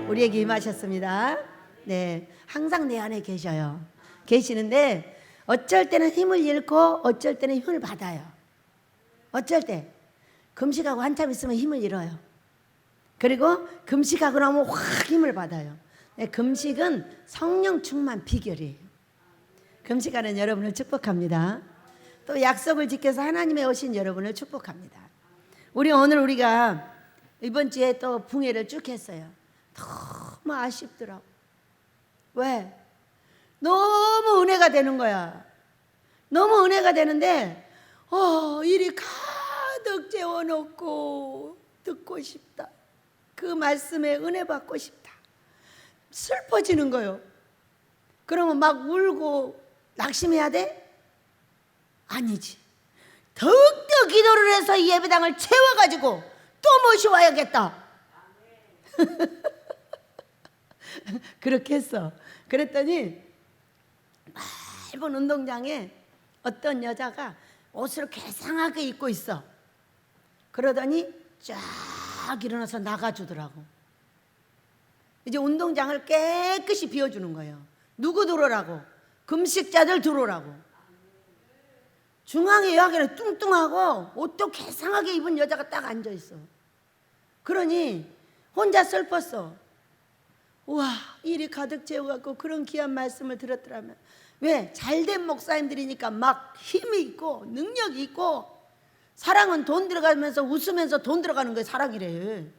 우리에게 임하셨습니다. 네, 항상 내 안에 계셔요. 계시는데 어쩔 때는 힘을 잃고 어쩔 때는 힘을 받아요. 어쩔 때 금식하고 한참 있으면 힘을 잃어요. 그리고 금식하고 나면 확 힘을 받아요. 네, 금식은 성령 충만 비결이에요. 금식하는 여러분을 축복합니다. 또 약속을 지켜서 하나님의 오신 여러분을 축복합니다. 우리가 이번 주에 또 붕회를 쭉 했어요. 너무 아쉽더라고. 왜? 너무 은혜가 되는 거야. 너무 은혜가 되는데 일이 가득 채워놓고 듣고 싶다. 그 말씀에 은혜 받고 싶다. 슬퍼지는 거예요. 그러면 막 울고 낙심해야 돼? 아니지. 더욱더 기도를 해서 이 예배당을 채워가지고 또 모셔와야겠다. 그렇게 했어. 그랬더니 넓은 운동장에 어떤 여자가 옷을 괴상하게 입고 있어. 그러더니 쫙 일어나서 나가주더라고. 이제 운동장을 깨끗이 비워주는 거예요. 누구 들어오라고? 금식자들 들어오라고. 중앙에 여기는 뚱뚱하고 옷도 괴상하게 입은 여자가 딱 앉아있어. 그러니 혼자 슬펐어. 우와, 일이 가득 채워갖고 그런 귀한 말씀을 들었더라면. 왜? 잘된 목사님들이니까 막 힘이 있고 능력이 있고, 사랑은 돈 들어가면서 웃으면서 돈 들어가는 게 사랑이래.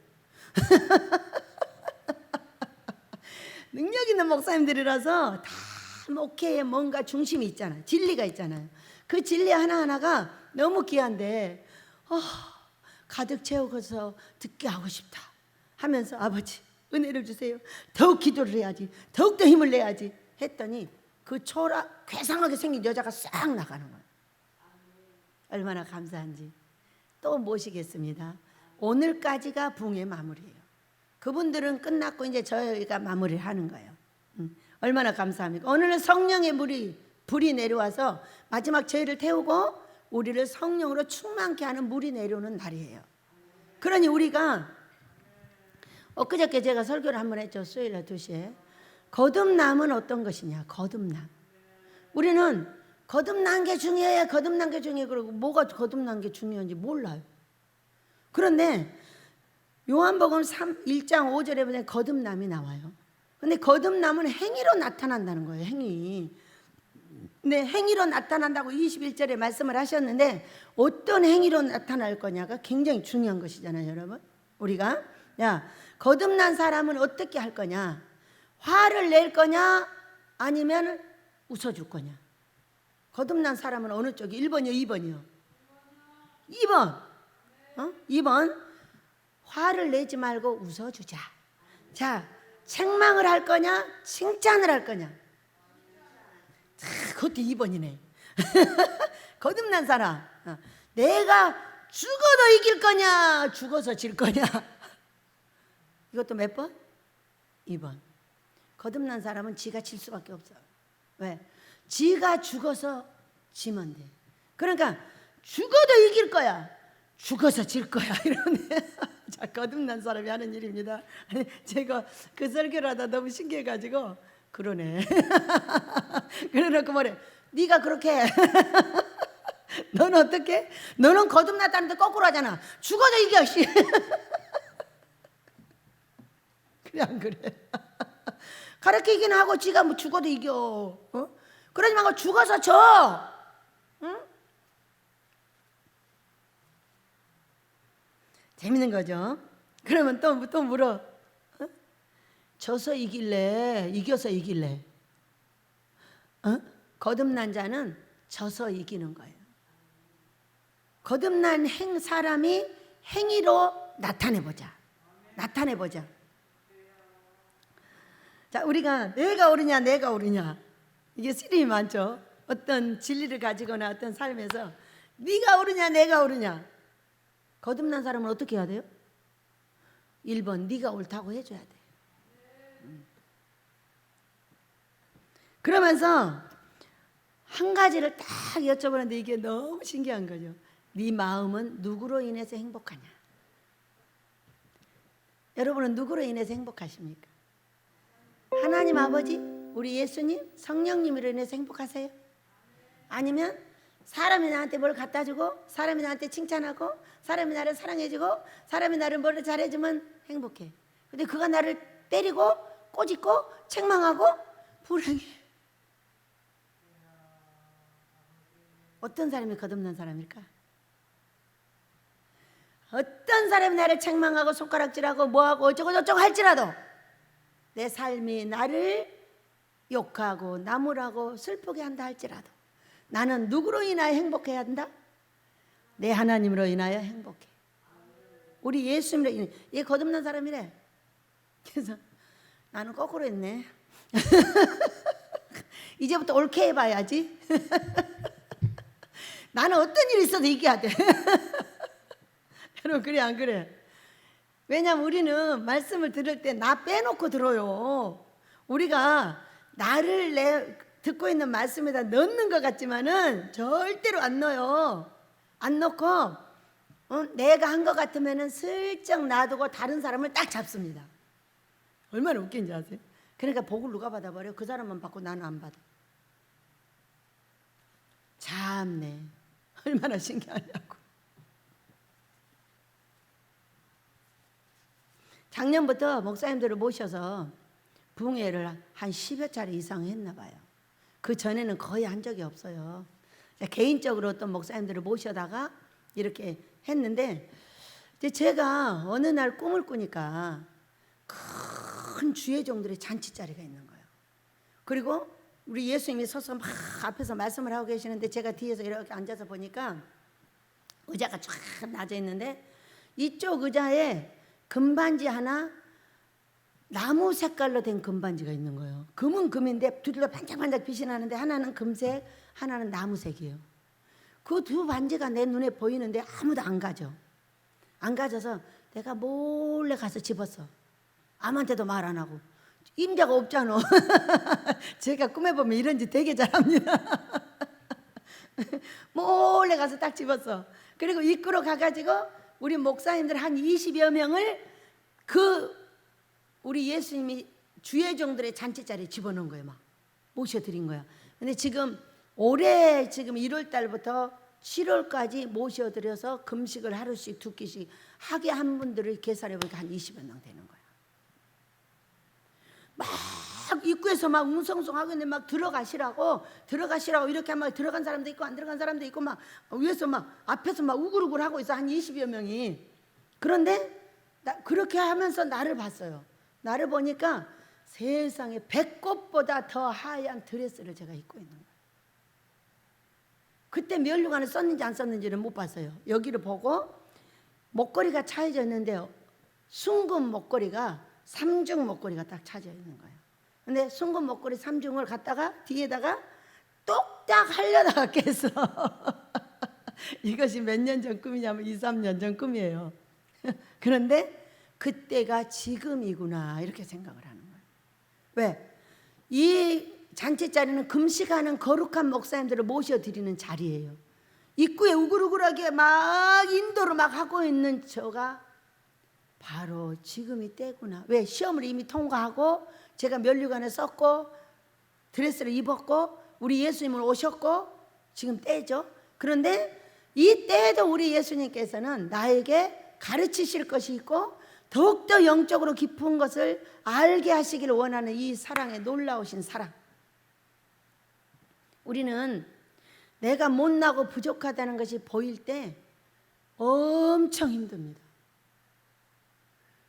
능력 있는 목사님들이라서 다 목회에 뭔가 중심이 있잖아요. 진리가 있잖아요. 그 진리 하나하나가 너무 귀한데 가득 채워서 듣게 하고 싶다 하면서 아버지 은혜를 주세요. 더욱 기도를 해야지. 더욱더 힘을 내야지 했더니 그 괴상하게 생긴 여자가 싹 나가는 거예요. 얼마나 감사한지. 또 모시겠습니다. 오늘까지가 붕의 마무리예요. 그분들은 끝났고 이제 저희가 마무리를 하는 거예요. 얼마나 감사합니까? 오늘은 성령의 불이 내려와서 마지막 저희를 태우고 우리를 성령으로 충만케 하는 물이 내려오는 날이에요. 그러니 우리가 엊그저께 제가 설교를 한번 했죠. 수요일날 2시에. 거듭남은 어떤 것이냐. 거듭남. 우리는 거듭난 게 중요해. 거듭난 게 중요해. 그러고 뭐가 거듭난 게 중요한지 몰라요. 그런데 요한복음 1장 5절에 보면 거듭남이 나와요. 근데 거듭남은 행위로 나타난다는 거예요. 행위. 네, 행위로 나타난다고 21절에 말씀을 하셨는데 어떤 행위로 나타날 거냐가 굉장히 중요한 것이잖아요, 여러분. 우리가 거듭난 사람은 어떻게 할 거냐? 화를 낼 거냐? 아니면 웃어줄 거냐? 거듭난 사람은 어느 쪽이? 1번이요, 2번이요? 2번. 2번. 화를 내지 말고 웃어주자. 자, 책망을 할 거냐? 칭찬을 할 거냐? 그것도 2번이네. 거듭난 사람. 내가 죽어도 이길 거냐? 죽어서 질 거냐? 이것도 몇 번? 2번. 거듭난 사람은 지가 질 수밖에 없어. 왜? 지가 죽어서 지면 돼. 그러니까 죽어도 이길 거야. 죽어서 질 거야. 이러네. 자, 거듭난 사람이 하는 일입니다. 제가 그 설교를 하다 너무 신기해가지고 그러네. 그래놓고 뭐래? 네가 그렇게 너는 어떻게? 너는 거듭났다는데 거꾸로 하잖아. 죽어도 이겨. 그래 안 그래? 가르치긴 하고 지가 뭐 죽어도 이겨. 그러지 말고 죽어서 져. 응? 재밌는 거죠. 그러면 또 물어. 져서 이길래? 이겨서 이길래? 거듭난 자는 져서 이기는 거예요. 거듭난 사람이 행위로 나타내보자. 자, 우리가 내가 옳으냐 이게 쓰림이 많죠. 어떤 진리를 가지거나 어떤 삶에서 네가 옳으냐 내가 옳으냐. 거듭난 사람은 어떻게 해야 돼요? 1번 네가 옳다고 해줘야 돼. 그러면서 한 가지를 딱 여쭤보는데 이게 너무 신기한 거죠. 네 마음은 누구로 인해서 행복하냐? 여러분은 누구로 인해서 행복하십니까? 하나님 아버지, 우리 예수님, 성령님으로 인해서 행복하세요? 아니면 사람이 나한테 뭘 갖다 주고, 사람이 나한테 칭찬하고, 사람이 나를 사랑해주고, 사람이 나를 뭘 잘해주면 행복해. 근데 그가 나를 때리고 꼬집고 책망하고 불행해. 어떤 사람이 거듭난 사람일까? 어떤 사람이 나를 책망하고 손가락질하고 뭐하고 어쩌고 저쩌고 할지라도 내 삶이 나를 욕하고 나무라고 슬프게 한다 할지라도 나는 누구로 인하여 행복해야 한다? 내 하나님으로 인하여 행복해. 우리 예수님으로 인하여. 얘 거듭난 사람이래. 그래서 나는 거꾸로 했네. 이제부터 옳게 해봐야지. 나는 어떤 일이 있어도 이겨야 돼. 여러분 그래 안 그래? 왜냐면 우리는 말씀을 들을 때 나 빼놓고 들어요. 우리가 나를 듣고 있는 말씀에다 넣는 것 같지만은 절대로 안 넣어요. 안 넣고 내가 한 것 같으면은 슬쩍 놔두고 다른 사람을 딱 잡습니다. 얼마나 웃긴지 아세요? 그러니까 복을 누가 받아버려? 그 사람만 받고 나는 안 받아. 참네. 얼마나 신기하냐고. 작년부터 목사님들을 모셔서 부흥회를 한 10여 차례 이상 했나 봐요. 그 전에는 거의 한 적이 없어요. 개인적으로 어떤 목사님들을 모셔다가 이렇게 했는데 이제 제가 어느 날 꿈을 꾸니까 큰 주의 종들의 잔치자리가 있는 거예요. 그리고 우리 예수님이 서서 막 앞에서 말씀을 하고 계시는데 제가 뒤에서 이렇게 앉아서 보니까 의자가 쫙 낮아 있는데 이쪽 의자에 금반지 하나 나무 색깔로 된 금반지가 있는 거예요. 금은 금인데 둘 다 반짝반짝 빛이 나는데 하나는 금색, 하나는 나무색이에요. 그 두 반지가 내 눈에 보이는데 아무도 안 가져. 안 가져서 내가 몰래 가서 집었어. 아무한테도 말 안 하고. 임자가 없잖아. 제가 꿈에 보면 이런 짓 되게 잘합니다. 몰래 가서 딱 집었어. 그리고 이끌어 가가지고 우리 목사님들 한 20여 명을 우리 예수님이 주의 종들의 잔치자리에 집어넣은 거예요. 막 모셔드린 거야. 근데 올해 1월 달부터 7월까지 모셔드려서 금식을 하루씩 2끼씩 하게 한 분들을 계산해 보니까 한 20여 명 되는 거야. 막 입구에서 막 웅성웅성하고 있는데 막 들어가시라고 이렇게 하면 들어간 사람도 있고 안 들어간 사람도 있고 막 위에서 막 앞에서 막 우글우글 하고 있어. 한 20여 명이. 그런데 그렇게 하면서 나를 봤어요. 나를 보니까 세상에 배꼽보다 더 하얀 드레스를 제가 입고 있는 거예요. 그때 면류관을 썼는지 안 썼는지는 못 봤어요. 여기를 보고 목걸이가 차여져 있는데요. 순금 목걸이가 3중 목걸이가 딱 차져 있는 거예요. 근데 순금 목걸이 3중을 갖다가 뒤에다가 똑딱 하려다가 깼어. 이것이 몇 년 전 꿈이냐면 2, 3년 전 꿈이에요. 그런데 그때가 지금이구나 이렇게 생각을 하는 거예요. 왜? 이 잔치자리는 금식하는 거룩한 목사님들을 모셔드리는 자리예요. 입구에 우글우글하게 막 인도를 막 하고 있는 저가 바로 지금이 때구나. 왜? 시험을 이미 통과하고 제가 면류관을 썼고 드레스를 입었고 우리 예수님을 오셨고 지금 때죠. 그런데 이 때에도 우리 예수님께서는 나에게 가르치실 것이 있고 더욱더 영적으로 깊은 것을 알게 하시기를 원하는 이 사랑의 놀라우신 사랑. 우리는 내가 못나고 부족하다는 것이 보일 때 엄청 힘듭니다.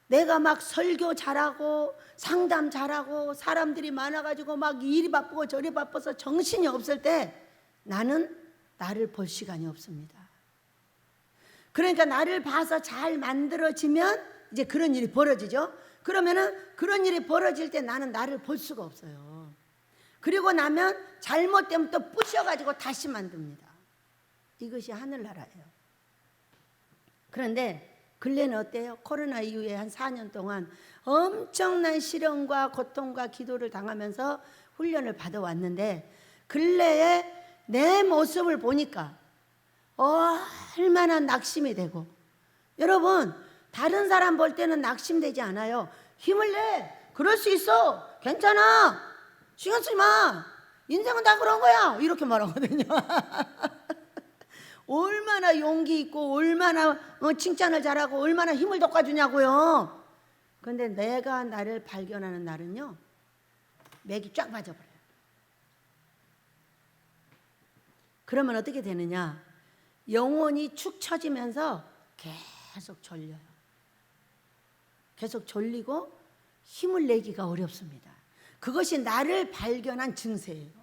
내가 막 설교 잘하고 상담 잘하고 사람들이 많아가지고 막 일이 바쁘고 저리 바빠서 정신이 없을 때 나는 나를 볼 시간이 없습니다. 그러니까 나를 봐서 잘 만들어지면 이제 그런 일이 벌어지죠. 그러면은 그런 일이 벌어질 때 나는 나를 볼 수가 없어요. 그리고 나면 잘못되면 또 부셔가지고 다시 만듭니다. 이것이 하늘나라예요. 그런데 근래는 어때요? 코로나 이후에 한 4년 동안 엄청난 시련과 고통과 기도를 당하면서 훈련을 받아왔는데 근래에 내 모습을 보니까 얼마나 낙심이 되고 여러분 다른 사람 볼 때는 낙심되지 않아요. 힘을 내! 그럴 수 있어. 괜찮아. 신경 쓰지 마. 인생은 다 그런 거야. 이렇게 말하거든요. 얼마나 용기 있고 얼마나 칭찬을 잘하고 얼마나 힘을 돋궈주냐고요. 그런데 내가 나를 발견하는 날은요, 맥이 쫙 빠져버려요. 그러면 어떻게 되느냐? 영혼이 축 처지면서 계속 졸려요. 계속 졸리고 힘을 내기가 어렵습니다. 그것이 나를 발견한 증세예요.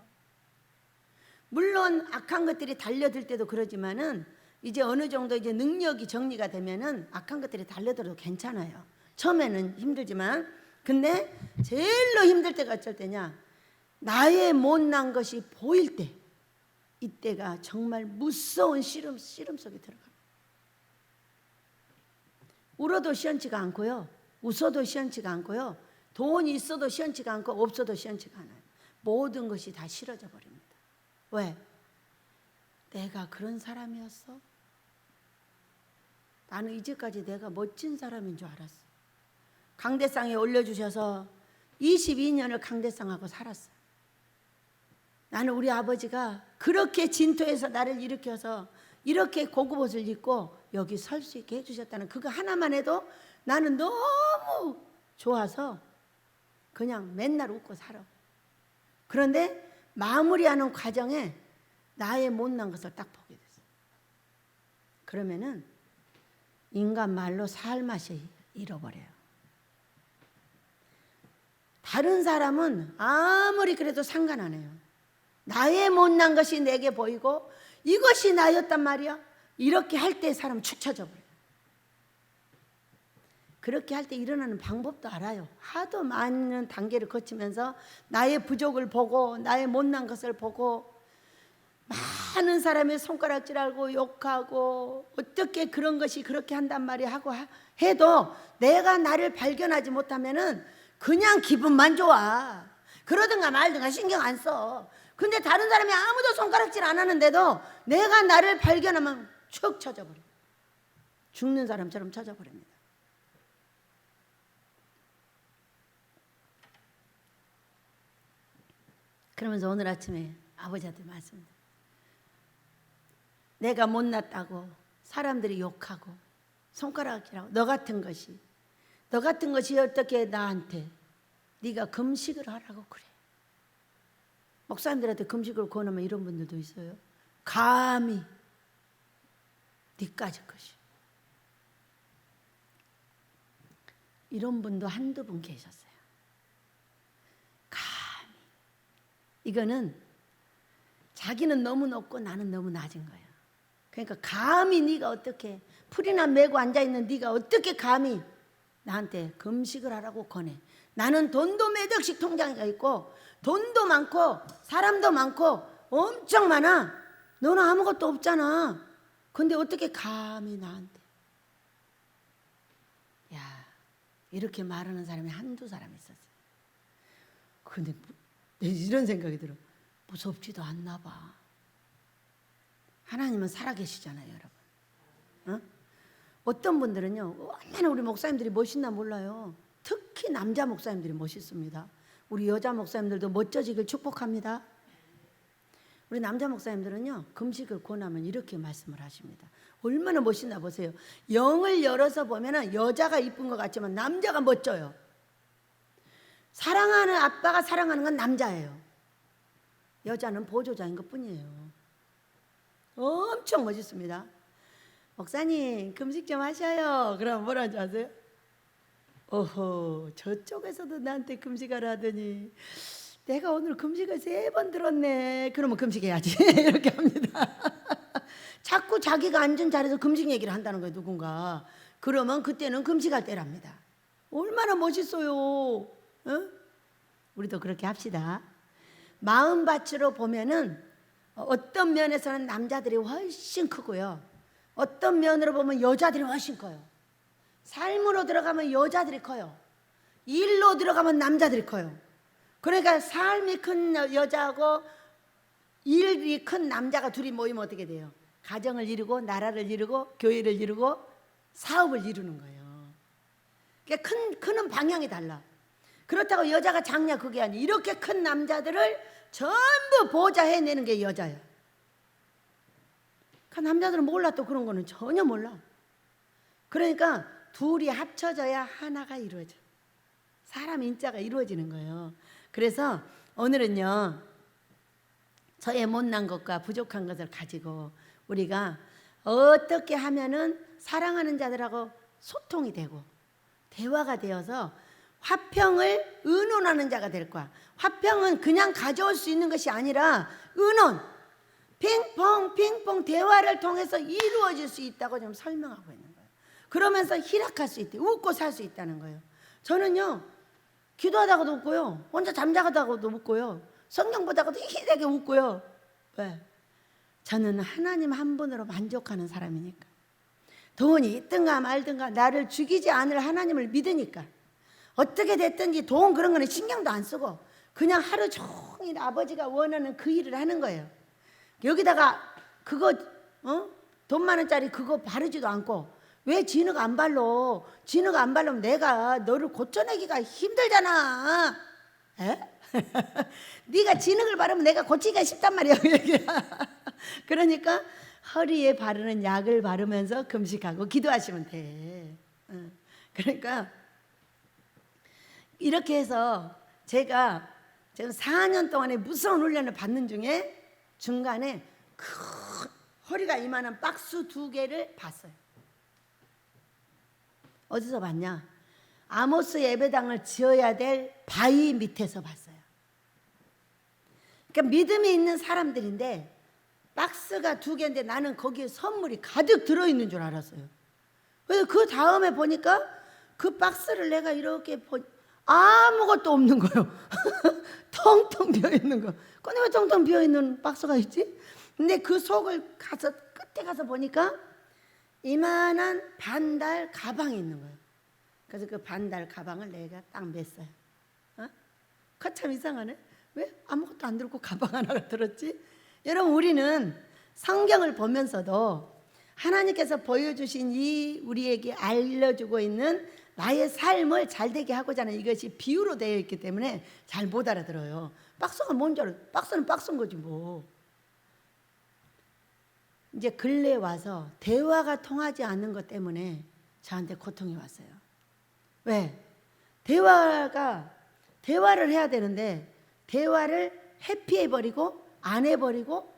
물론 악한 것들이 달려들 때도 그러지만은 이제 어느 정도 이제 능력이 정리가 되면은 악한 것들이 달려들어도 괜찮아요. 처음에는 힘들지만. 근데 제일로 힘들 때가 어쩔 때냐? 나의 못난 것이 보일 때, 이때가 정말 무서운 씨름 속에 들어갑니다. 울어도 시원치가 않고요, 웃어도 시원치가 않고요, 돈이 있어도 시원치가 않고 없어도 시원치가 않아요. 모든 것이 다 싫어져 버립니다. 왜? 내가 그런 사람이었어? 나는 이제까지 내가 멋진 사람인 줄 알았어. 강대상에 올려주셔서 22년을 강대상하고 살았어요. 나는 우리 아버지가 그렇게 진토에서 나를 일으켜서 이렇게 고급 옷을 입고 여기 설 수 있게 해주셨다는 그거 하나만 해도 나는 너무 좋아서 그냥 맨날 웃고 살아. 그런데 마무리하는 과정에 나의 못난 것을 딱 보게 됐어요. 그러면은 인간 말로 살 맛이 잃어버려요. 다른 사람은 아무리 그래도 상관 안 해요. 나의 못난 것이 내게 보이고 이것이 나였단 말이야. 이렇게 할 때 사람 축 처져 버려요. 그렇게 할 때 일어나는 방법도 알아요. 하도 많은 단계를 거치면서 나의 부족을 보고 나의 못난 것을 보고 많은 사람의 손가락질 알고 욕하고 어떻게 그런 것이 그렇게 한단 말이야 하고 해도 내가 나를 발견하지 못하면은 그냥 기분만 좋아. 그러든가 말든가 신경 안 써. 근데 다른 사람이 아무도 손가락질 안 하는데도 내가 나를 발견하면 축 쳐져버려. 죽는 사람처럼 쳐져버립니다. 그러면서 오늘 아침에 아버지한테 말씀드려요. 내가 못났다고 사람들이 욕하고 손가락질하고 너 같은 것이 어떻게 나한테 네가 금식을 하라고 그래. 목사님들한테 금식을 권하면 이런 분들도 있어요. 감히 네까지 것이. 이런 분도 한두 분 계셨어요. 감히. 이거는 자기는 너무 높고 나는 너무 낮은 거예요. 그러니까 감히 네가 어떻게 풀이나 메고 앉아있는 네가 어떻게 감히 나한테 금식을 하라고 권해. 나는 돈도 몇 억씩 통장에 있고 돈도 많고 사람도 많고 엄청 많아. 너는 아무것도 없잖아. 근데 어떻게 감히 나한테. 야, 이렇게 말하는 사람이 한두 사람 있었어요. 근데 이런 생각이 들어. 무섭지도 않나 봐. 하나님은 살아계시잖아요, 여러분. 어? 어떤 분들은요, 얼마나 우리 목사님들이 멋있나 몰라요. 특히 남자 목사님들이 멋있습니다. 우리 여자 목사님들도 멋져지길 축복합니다. 우리 남자 목사님들은요, 금식을 권하면 이렇게 말씀을 하십니다. 얼마나 멋있나 보세요. 영을 열어서 보면은 여자가 이쁜 것 같지만 남자가 멋져요. 사랑하는 아빠가 사랑하는 건 남자예요. 여자는 보조자인 것 뿐이에요. 엄청 멋있습니다. 목사님 금식 좀 하셔요. 그럼 뭐라 줄 아세요? 어허, 저쪽에서도 나한테 금식하라 하더니 내가 오늘 금식을 3번 들었네. 그러면 금식해야지. 이렇게 합니다. 자꾸 자기가 앉은 자리에서 금식 얘기를 한다는 거예요, 누군가. 그러면 그때는 금식할 때랍니다. 얼마나 멋있어요. 어? 우리도 그렇게 합시다. 마음밭으로 보면은 어떤 면에서는 남자들이 훨씬 크고요, 어떤 면으로 보면 여자들이 훨씬 커요. 삶으로 들어가면 여자들이 커요. 일로 들어가면 남자들이 커요. 그러니까 삶이 큰 여자하고 일이 큰 남자가 둘이 모이면 어떻게 돼요? 가정을 이루고 나라를 이루고 교회를 이루고 사업을 이루는 거예요. 그러니까 크는 방향이 달라. 그렇다고 여자가 작냐 그게 아니야. 이렇게 큰 남자들을 전부 보좌해내는 게 여자야. 그 남자들은 몰라. 또 그런 거는 전혀 몰라. 그러니까 둘이 합쳐져야 하나가 이루어져. 사람 인자가 이루어지는 거예요. 그래서 오늘은요, 저의 못난 것과 부족한 것을 가지고 우리가 어떻게 하면은 사랑하는 자들하고 소통이 되고 대화가 되어서 화평을 의논하는 자가 될 거야. 화평은 그냥 가져올 수 있는 것이 아니라 의논, 핑퐁 핑퐁 대화를 통해서 이루어질 수 있다고 좀 설명하고 있는 거예요. 그러면서 희락할 수 있대. 웃고 살 수 있다는 거예요. 저는요, 기도하다가도 웃고요, 혼자 잠자다가도 웃고요, 성경 보다가도 희되게 웃고요. 왜? 저는 하나님 한 분으로 만족하는 사람이니까. 돈이 있든가 말든가 나를 죽이지 않을 하나님을 믿으니까 어떻게 됐든지 돈 그런 거는 신경도 안 쓰고 그냥 하루 종일 아버지가 원하는 그 일을 하는 거예요. 여기다가 그거 돈 많은짜리 그거 바르지도 않고. 왜 진흙 안 발로? 진흙 안 바르면 내가 너를 고쳐내기가 힘들잖아. 에? 네가 진흙을 바르면 내가 고치기가 쉽단 말이야. 그러니까 허리에 바르는 약을 바르면서 금식하고 기도하시면 돼. 그러니까 이렇게 해서 제가 지금 4년 동안에 무서운 훈련을 받는 중에 중간에 큰 허리가 이만한 박스 2개를 봤어요. 어디서 봤냐? 아모스 예배당을 지어야 될 바위 밑에서 봤어요. 그러니까 믿음이 있는 사람들인데 박스가 2개인데 나는 거기에 선물이 가득 들어있는 줄 알았어요. 그래서 그 다음에 보니까 그 박스를 내가 이렇게 아무것도 없는 거예요. 텅텅 비어있는 거. 근데 왜 텅텅 비어있는 박스가 있지? 근데 그 속을 가서 끝에 가서 보니까 이만한 반달 가방이 있는 거예요. 그래서 그 반달 가방을 내가 딱 맸어요. 그거 참 이상하네. 왜 아무것도 안 들고 가방 하나가 들었지? 여러분, 우리는 성경을 보면서도 하나님께서 보여주신 이 우리에게 알려주고 있는 나의 삶을 잘되게 하고자 하는 이것이 비유로 되어 있기 때문에 잘 못 알아들어요. 박스가 뭔지 알아? 박스는 박스인 거지 뭐. 이제 근래에 와서 대화가 통하지 않는 것 때문에 저한테 고통이 왔어요. 왜? 대화를 해야 되는데 대화를 회피해버리고 안 해버리고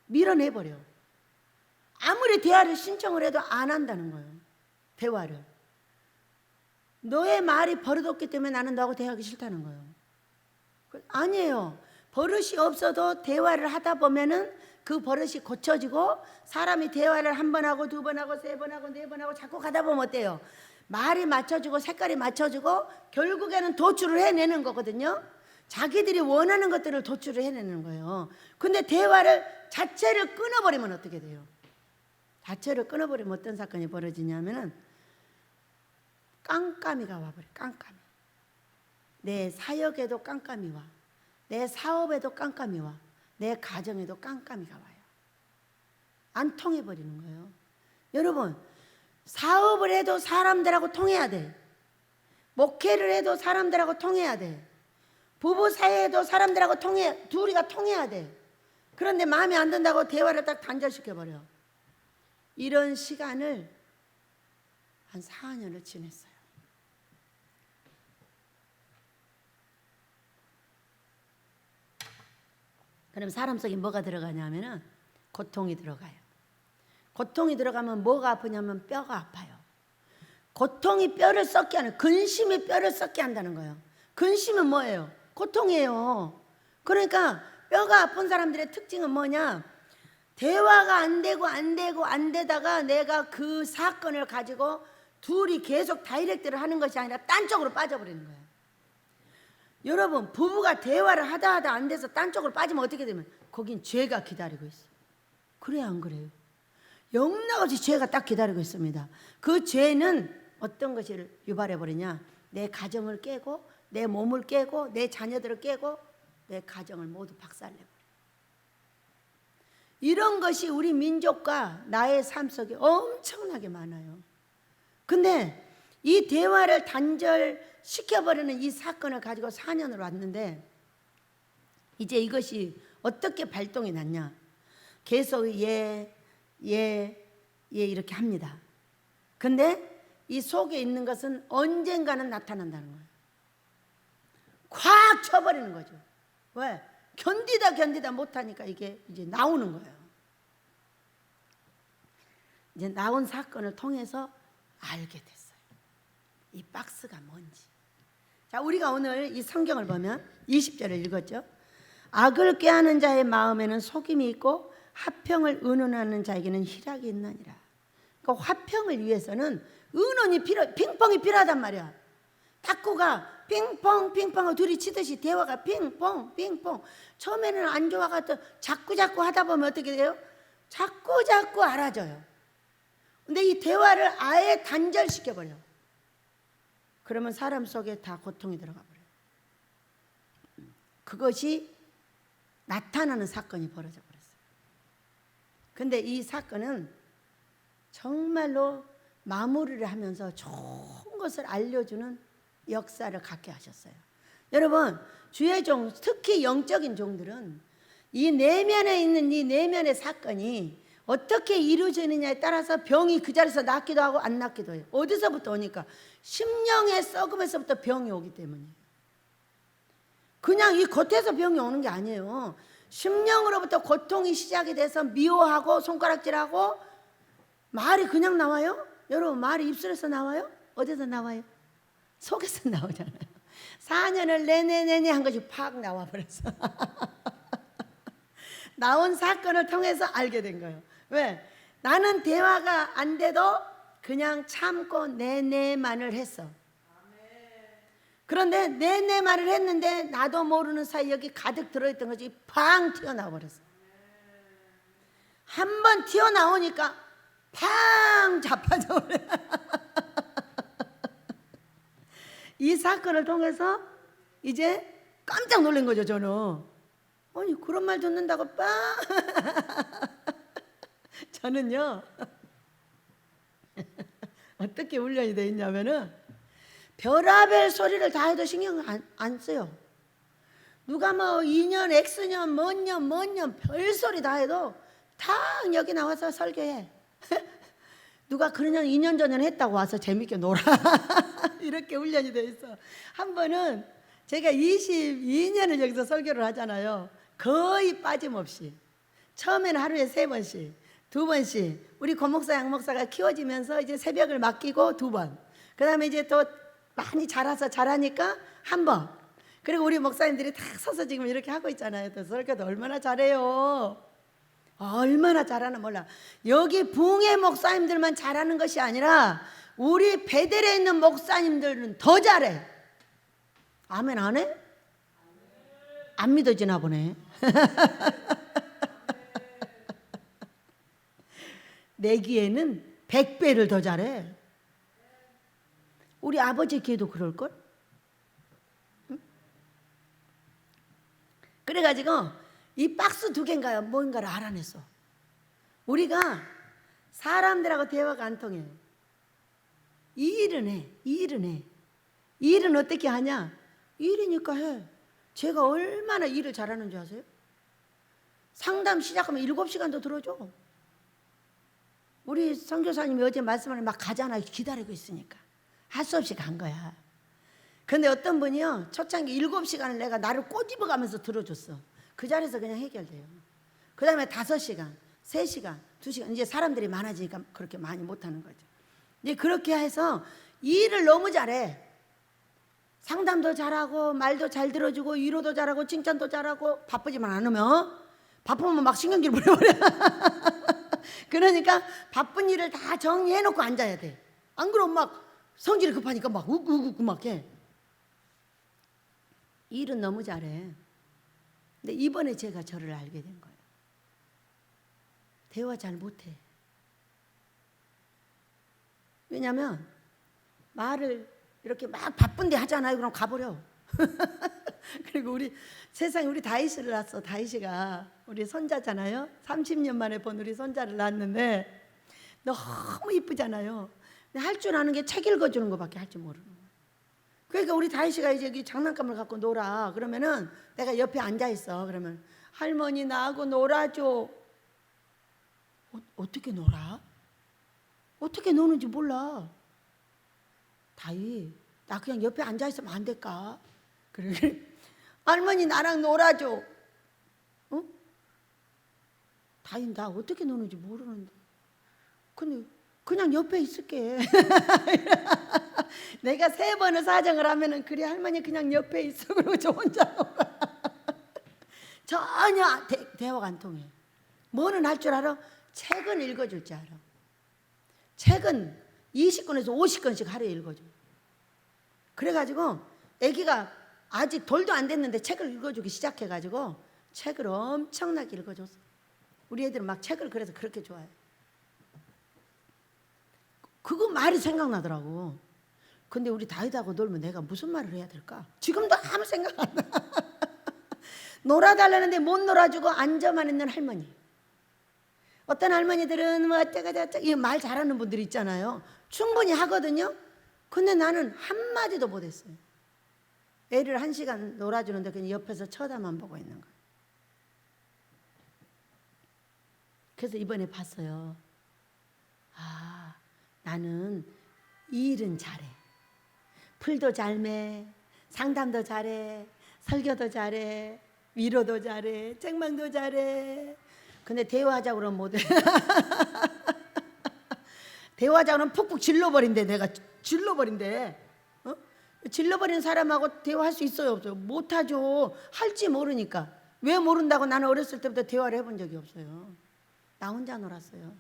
밀어내버려. 아무리 대화를 신청을 해도 안 한다는 거예요. 대화를. 너의 말이 버릇없기 때문에 나는 너하고 대화하기 싫다는 거예요. 아니에요. 버릇이 없어도 대화를 하다 보면은 그 버릇이 고쳐지고 사람이 대화를 1번 하고 2번 하고 3번 하고 4번 하고 자꾸 가다 보면 어때요? 말이 맞춰지고 색깔이 맞춰지고 결국에는 도출을 해내는 거거든요. 자기들이 원하는 것들을 도출을 해내는 거예요. 근데 대화를 자체를 끊어버리면 어떻게 돼요? 자체를 끊어버리면 어떤 사건이 벌어지냐면은 깜깜이가 와버려. 깜깜이. 내 사역에도 깜깜이 와. 내 사업에도 깜깜이 와. 내 가정에도 깜깜이가 와요. 안 통해버리는 거예요. 여러분, 사업을 해도 사람들하고 통해야 돼. 목회를 해도 사람들하고 통해야 돼. 부부 사이에도 사람들하고 둘이가 통해야 돼. 그런데 마음에 안 든다고 대화를 딱 단절시켜버려. 이런 시간을 한 4년을 지냈어요. 그럼 사람 속에 뭐가 들어가냐면은 고통이 들어가요. 고통이 들어가면 뭐가 아프냐면 뼈가 아파요. 고통이 뼈를 썩게 하는, 근심이 뼈를 썩게 한다는 거예요. 근심은 뭐예요? 고통이에요. 그러니까 뼈가 아픈 사람들의 특징은 뭐냐? 대화가 안 되다가 내가 그 사건을 가지고 둘이 계속 다이렉트를 하는 것이 아니라 딴 쪽으로 빠져버리는 거예요. 여러분, 부부가 대화를 하다 안 돼서 딴 쪽으로 빠지면 어떻게 되면 거긴 죄가 기다리고 있어요. 그래요, 안 그래요? 영락없이 죄가 딱 기다리고 있습니다. 그 죄는 어떤 것을 유발해버리냐? 내 가정을 깨고 내 몸을 깨고 내 자녀들을 깨고 내 가정을 모두 박살내버려요. 이런 것이 우리 민족과 나의 삶 속에 엄청나게 많아요. 근데 이 대화를 단절시켜버리는 이 사건을 가지고 4년을 왔는데 이제 이것이 어떻게 발동이 났냐. 계속 예 이렇게 합니다. 근데 이 속에 있는 것은 언젠가는 나타난다는 거예요. 콱 쳐버리는 거죠. 왜? 견디다 못하니까 이게 이제 나오는 거예요. 이제 나온 사건을 통해서 알게 됐어요. 이 박스가 뭔지. 자, 우리가 오늘 이 성경을 보면 20절을 읽었죠. 악을 꾀하는 자의 마음에는 속임이 있고 화평을 의논하는 자에게는 희락이 있나니라. 그러니까 화평을 위해서는 의논이 핑퐁이 필요하단 말이야. 탁구가 핑퐁 하고 둘이 치듯이 대화가 핑퐁. 처음에는 안 좋아가 자꾸 하다 보면 어떻게 돼요? 자꾸 알아져요. 근데 이 대화를 아예 단절시켜버려. 그러면 사람 속에 다 고통이 들어가 버려요. 그것이 나타나는 사건이 벌어져 버렸어요. 근데 이 사건은 정말로 마무리를 하면서 좋은 것을 알려주는 역사를 갖게 하셨어요. 여러분, 주의 종, 특히 영적인 종들은 이 내면에 있는 이 내면의 사건이 어떻게 이루어지느냐에 따라서 병이 그 자리에서 낫기도 하고 안 낫기도 해요. 어디서부터 오니까? 심령의 썩음에서부터 병이 오기 때문이에요. 그냥 이 겉에서 병이 오는 게 아니에요. 심령으로부터 고통이 시작이 돼서 미워하고 손가락질하고 말이 그냥 나와요? 여러분, 말이 입술에서 나와요? 어디서 나와요? 속에서 나오잖아요. 4년을 내내 한 것이 팍 나와버렸어. 나온 사건을 통해서 알게 된 거예요. 왜? 나는 대화가 안 돼도 그냥 참고 내내만을 했어. 그런데 내내만을 했는데 나도 모르는 사이 여기 가득 들어있던 것이 팡 튀어나와 버렸어. 한 번 튀어나오니까 팡 자빠져 버려. 이 사건을 통해서 이제 깜짝 놀란 거죠. 저는 아니 그런 말 듣는다고 빵. 저는요 어떻게 훈련이 되어 있냐면은 별하별 소리를 다 해도 신경 안 써요. 누가 뭐 2년 X년 뭔년 별소리 다 해도 다 여기 나와서 설교해. 누가 그러냐 2년 전에 했다고 와서 재밌게 놀아. 이렇게 훈련이 돼 있어. 한 번은 제가 22년을 여기서 설교를 하잖아요. 거의 빠짐없이 처음에는 하루에 3번씩 2번씩 우리 권목사 양목사가 키워지면서 이제 새벽을 맡기고 2번, 그 다음에 이제 또 많이 잘하니까 1번, 그리고 우리 목사님들이 다 서서 지금 이렇게 하고 있잖아요. 또 설교도 얼마나 잘해요. 얼마나 잘하나 몰라. 여기 붕의 목사님들만 잘하는 것이 아니라 우리 베델에 있는 목사님들은 더 잘해. 아멘 안 해? 안 믿어지나 보네. 내 귀에는 100배를 더 잘해. 우리 아버지 귀에도 그럴걸? 응? 그래가지고 이 박스 2개인가요? 뭔가를 알아냈어. 우리가 사람들하고 대화가 안 통해. 이 일은 해. 이 일은 어떻게 하냐? 이 일이니까 해. 제가 얼마나 일을 잘하는 줄 아세요? 상담 시작하면 7시간도 들어줘. 우리 선교사님이 어제 말씀을 막 가잖아요. 기다리고 있으니까. 할 수 없이 간 거야. 근데 어떤 분이요, 초창기 7시간을 내가 나를 꼬집어 가면서 들어줬어. 그 자리에서 그냥 해결돼요. 그 다음에 5시간, 3시간, 2시간. 이제 사람들이 많아지니까 그렇게 많이 못하는 거죠. 이제 그렇게 해서 일을 너무 잘해. 상담도 잘하고 말도 잘 들어주고 위로도 잘하고 칭찬도 잘하고. 바쁘지만 않으면, 바쁘면 막 신경질 부려버려. 그러니까 바쁜 일을 다 정리해놓고 앉아야 돼. 안 그러면 막 성질이 급하니까 막 우구우구 막 해. 일은 너무 잘해. 근데 이번에 제가 저를 알게 된 거예요. 대화 잘 못해. 왜냐면 말을 이렇게 막 바쁜데 하잖아요. 그럼 가버려. 그리고 우리 세상에 우리 다이시를 낳았어. 다이시가 우리 손자잖아요. 30년 만에 본 우리 손자를 낳았는데 너무 이쁘잖아요. 할 줄 아는 게 책 읽어주는 것밖에 할 줄 모르는 거야. 그러니까 우리 다희씨가 이제 여기 장난감을 갖고 놀아. 그러면은 내가 옆에 앉아 있어. 그러면 할머니 나하고 놀아줘. 어떻게 놀아? 어떻게 노는지 몰라. 다희, 나 그냥 옆에 앉아 있으면 안 될까? 그래. 할머니 나랑 놀아줘. 어? 다희, 나 어떻게 노는지 모르는데. 근데 그냥 옆에 있을게. 내가 3번을 사정을 하면은 그래 할머니 그냥 옆에 있어. 그러고 저 혼자 놀아. 전혀 대화가 안 통해. 뭐는 할 줄 알아? 책은 읽어줄 줄 알아. 책은 20권에서 50권씩 하루에 읽어줘. 그래가지고 애기가 아직 돌도 안 됐는데 책을 읽어주기 시작해가지고 책을 엄청나게 읽어줬어. 우리 애들은 막 책을 그래서 그렇게 좋아해. 그거 말이 생각나더라고. 근데 우리 다이다하고 놀면 내가 무슨 말을 해야 될까? 지금도 아무 생각 안 나. 놀아달라는데 못 놀아주고 앉아만 있는 할머니. 어떤 할머니들은 뭐 어쩌고 말 잘하는 분들 있잖아요. 충분히 하거든요. 근데 나는 한마디도 못했어요. 애를 1시간 놀아주는데 그냥 옆에서 쳐다만 보고 있는 거예요. 그래서 이번에 봤어요. 아, 나는 이 일은 잘해. 풀도 잘 매, 상담도 잘해, 설교도 잘해, 위로도 잘해, 책망도 잘해. 근데 대화하자고 그러면 못해. 대화하자고 그러면 푹푹 질러버린대. 내가 질러버린대. 어? 질러버린 사람하고 대화할 수 있어요 없어요? 못하죠. 할지 모르니까. 왜 모른다고? 나는 어렸을 때부터 대화를 해본 적이 없어요. 나 혼자 놀았어요.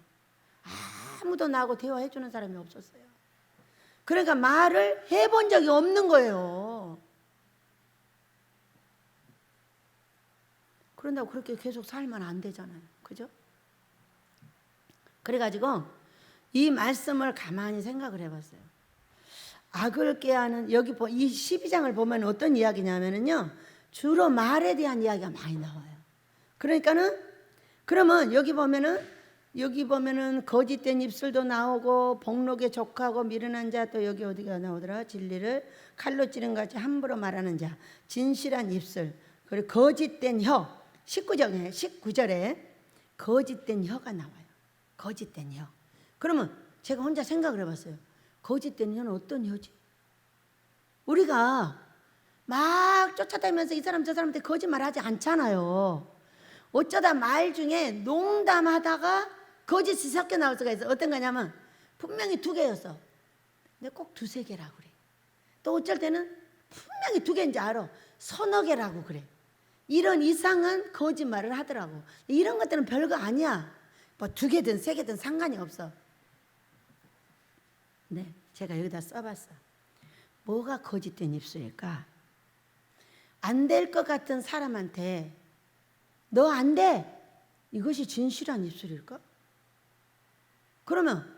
아무도 나하고 대화해주는 사람이 없었어요. 그러니까 말을 해본 적이 없는 거예요. 그런다고 그렇게 계속 살면 안 되잖아요. 그죠? 그래가지고 이 말씀을 가만히 생각을 해봤어요. 악을 꾀하는, 여기 이 12장을 보면 어떤 이야기냐면요, 주로 말에 대한 이야기가 많이 나와요. 그러니까는 그러면 여기 보면은 거짓된 입술도 나오고 복록에 족하고 미련한 자, 또 여기 어디가 나오더라? 진리를 칼로 찌른 같이 함부로 말하는 자, 진실한 입술, 그리고 거짓된 혀. 19절에 거짓된 혀가 나와요. 거짓된 혀. 그러면 제가 혼자 생각을 해봤어요. 거짓된 혀는 어떤 혀지? 우리가 막 쫓아다니면서 이 사람 저 사람한테 거짓말 하지 않잖아요. 어쩌다 말 중에 농담하다가 거짓이 섞여 나올 수가 있어. 어떤 거냐면 분명히 2개였어. 근데 꼭 2-3개라고 그래. 또 어쩔 때는 분명히 2개인지 알아. 서너 개라고 그래. 이런 이상한 거짓말을 하더라고. 이런 것들은 별거 아니야. 뭐 2개든 3개든 상관이 없어. 네, 제가 여기다 써봤어. 뭐가 거짓된 입술일까? 안 될 것 같은 사람한테 너 안 돼. 이것이 진실한 입술일까? 그러면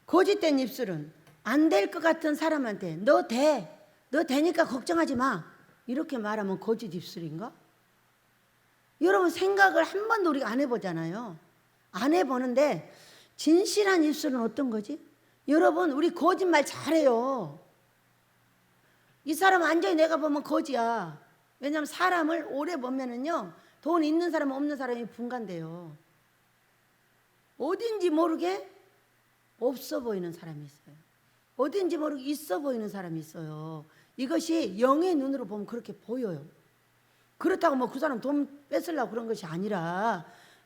거짓된 입술은 안 될 것 같은 사람한테 너 돼. 너 되니까 걱정하지 마. 이렇게 말하면 거짓 입술인가? 여러분 생각을 한 번도 우리가 안 해보잖아요. 안 해보는데 진실한 입술은 어떤 거지? 여러분 우리 거짓말 잘해요. 이 사람 완전히 내가 보면 거지야. 왜냐하면 사람을 오래 보면은요, 돈 있는 사람 없는 사람이 분간돼요. 어딘지 모르게 없어 보이는 사람이 있어요. 어딘지 모르게 있어 보이는 사람이 있어요. 이것이 영의 눈으로 보면 그렇게 보여요. 그렇다고 뭐 그 사람 돈 뺏으려고 그런 것이 아니라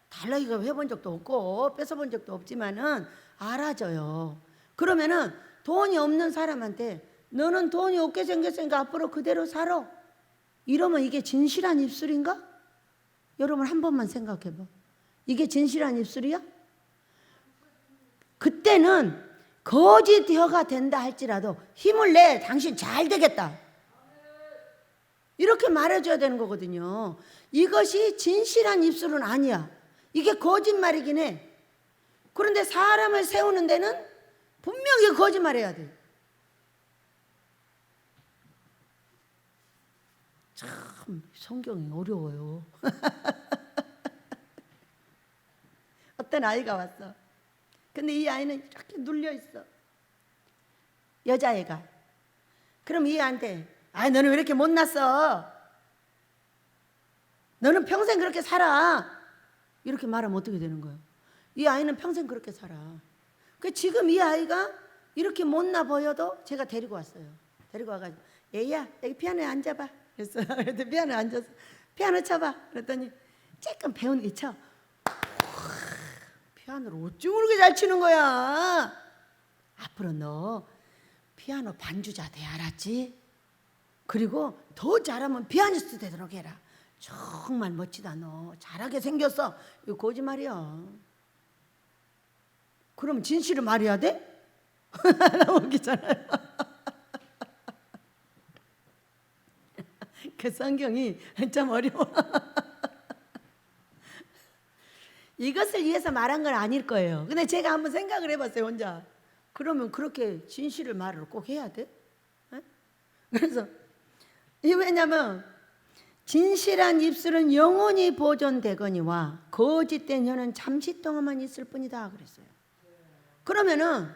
달라기가 해본 적도 없고 뺏어본 적도 없지만은 알아져요. 그러면은 돈이 없는 사람한테 너는 돈이 없게 생겼으니까 앞으로 그대로 살아. 이러면 이게 진실한 입술인가? 여러분 한 번만 생각해 봐. 이게 진실한 입술이야? 그때는 거짓 혀가 된다 할지라도 힘을 내. 당신 잘 되겠다. 이렇게 말해줘야 되는 거거든요. 이것이 진실한 입술은 아니야. 이게 거짓말이긴 해. 그런데 사람을 세우는 데는 분명히 거짓말해야 돼. 참 성경이 어려워요. 어떤 아이가 왔어. 근데 이 아이는 이렇게 눌려 있어. 여자애가. 그럼 이 아이한테 너는 왜 이렇게 못났어? 너는 평생 그렇게 살아. 이렇게 말하면 어떻게 되는 거예요? 이 아이는 평생 그렇게 살아. 그 지금 이 아이가 이렇게 못나 보여도 제가 데리고 왔어요. 데리고 와가지고 얘야 여기 피아노에 앉아봐. 그랬어요. 그래서 피아노에 앉아서 피아노 쳐봐. 그랬더니 조금 배우는 게 쳐. 피아노를 어쩜 그렇게 잘 치는 거야? 앞으로 너 피아노 반주자 돼, 알았지? 그리고 더 잘하면 피아니스트 되도록 해라. 정말 멋지다. 너 잘하게 생겼어. 이거 거짓말이야. 그럼 진실을 말해야 돼? 너무 웃기잖아요. 그 성경이 참 어려워. 이것을 위해서 말한 건 아닐 거예요. 근데 제가 한번 생각을 해봤어요, 혼자. 그러면 그렇게 진실을 말을 꼭 해야 돼? 에? 그래서 이게 왜냐면 진실한 입술은 영원히 보존되거니와 거짓된 혀는 잠시 동안만 있을 뿐이다 그랬어요. 그러면은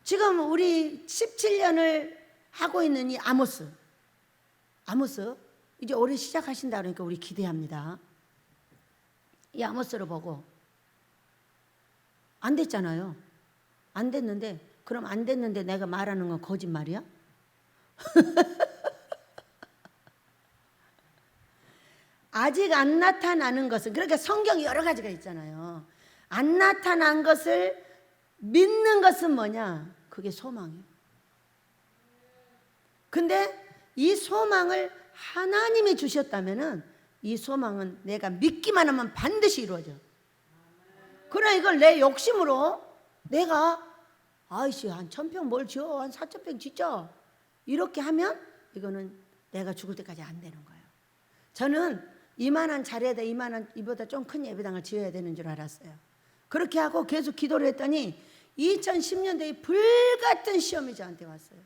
지금 우리 17년을 하고 있는 이 아모스 이제 올해 시작하신다 그러니까 우리 기대합니다. 이 아모스를 보고 안 됐잖아요. 안 됐는데 그럼 안 됐는데 내가 말하는 건 거짓말이야? 아직 안 나타나는 것은, 그러니까 성경이 여러 가지가 있잖아요. 안 나타난 것을 믿는 것은 뭐냐? 그게 소망이에요. 근데 이 소망을 하나님이 주셨다면은 이 소망은 내가 믿기만 하면 반드시 이루어져. 그러나 이걸 내 욕심으로 내가 아이씨 한 1000평 뭘 지어, 한 4000평 짓자 이렇게 하면 이거는 내가 죽을 때까지 안 되는 거예요. 저는 이만한 자리에다 이보다 좀 큰 예배당을 지어야 되는 줄 알았어요. 그렇게 하고 계속 기도를 했더니 2010년도에 불같은 시험이 저한테 왔어요.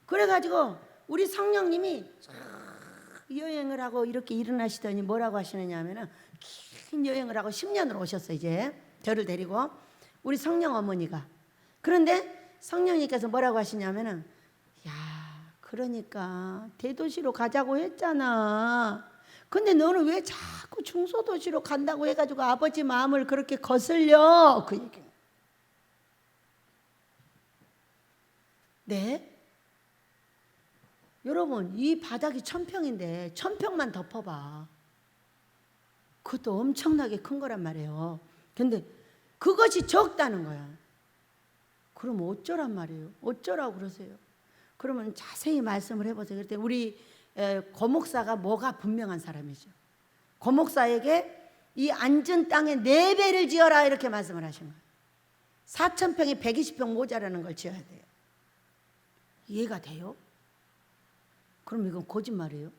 그래가지고 우리 성령님이 여행을 하고 이렇게 일어나시더니 뭐라고 하시느냐 하면은 긴 여행을 하고 10년을 오셨어요. 이제 저를 데리고 우리 성령 어머니가. 그런데 성령님께서 뭐라고 하시냐면은 야 그러니까 대도시로 가자고 했잖아. 근데 너는 왜 자꾸 중소도시로 간다고 해가지고 아버지 마음을 그렇게 거슬려? 그 얘기. 네? 여러분 이 바닥이 1000평인데 1000평만 덮어봐. 그것도 엄청나게 큰 거란 말이에요. 근데 그것이 적다는 거야. 그럼 어쩌란 말이에요? 어쩌라고 그러세요? 그러면 자세히 말씀을 해보세요. 그랬더니 우리 고목사가 뭐가 분명한 사람이죠. 고목사에게 이 앉은 땅에 4배를 지어라 이렇게 말씀을 하신 거예요. 4000평에 120평 모자라는 걸 지어야 돼요. 이해가 돼요? 그럼 이건 거짓말이에요.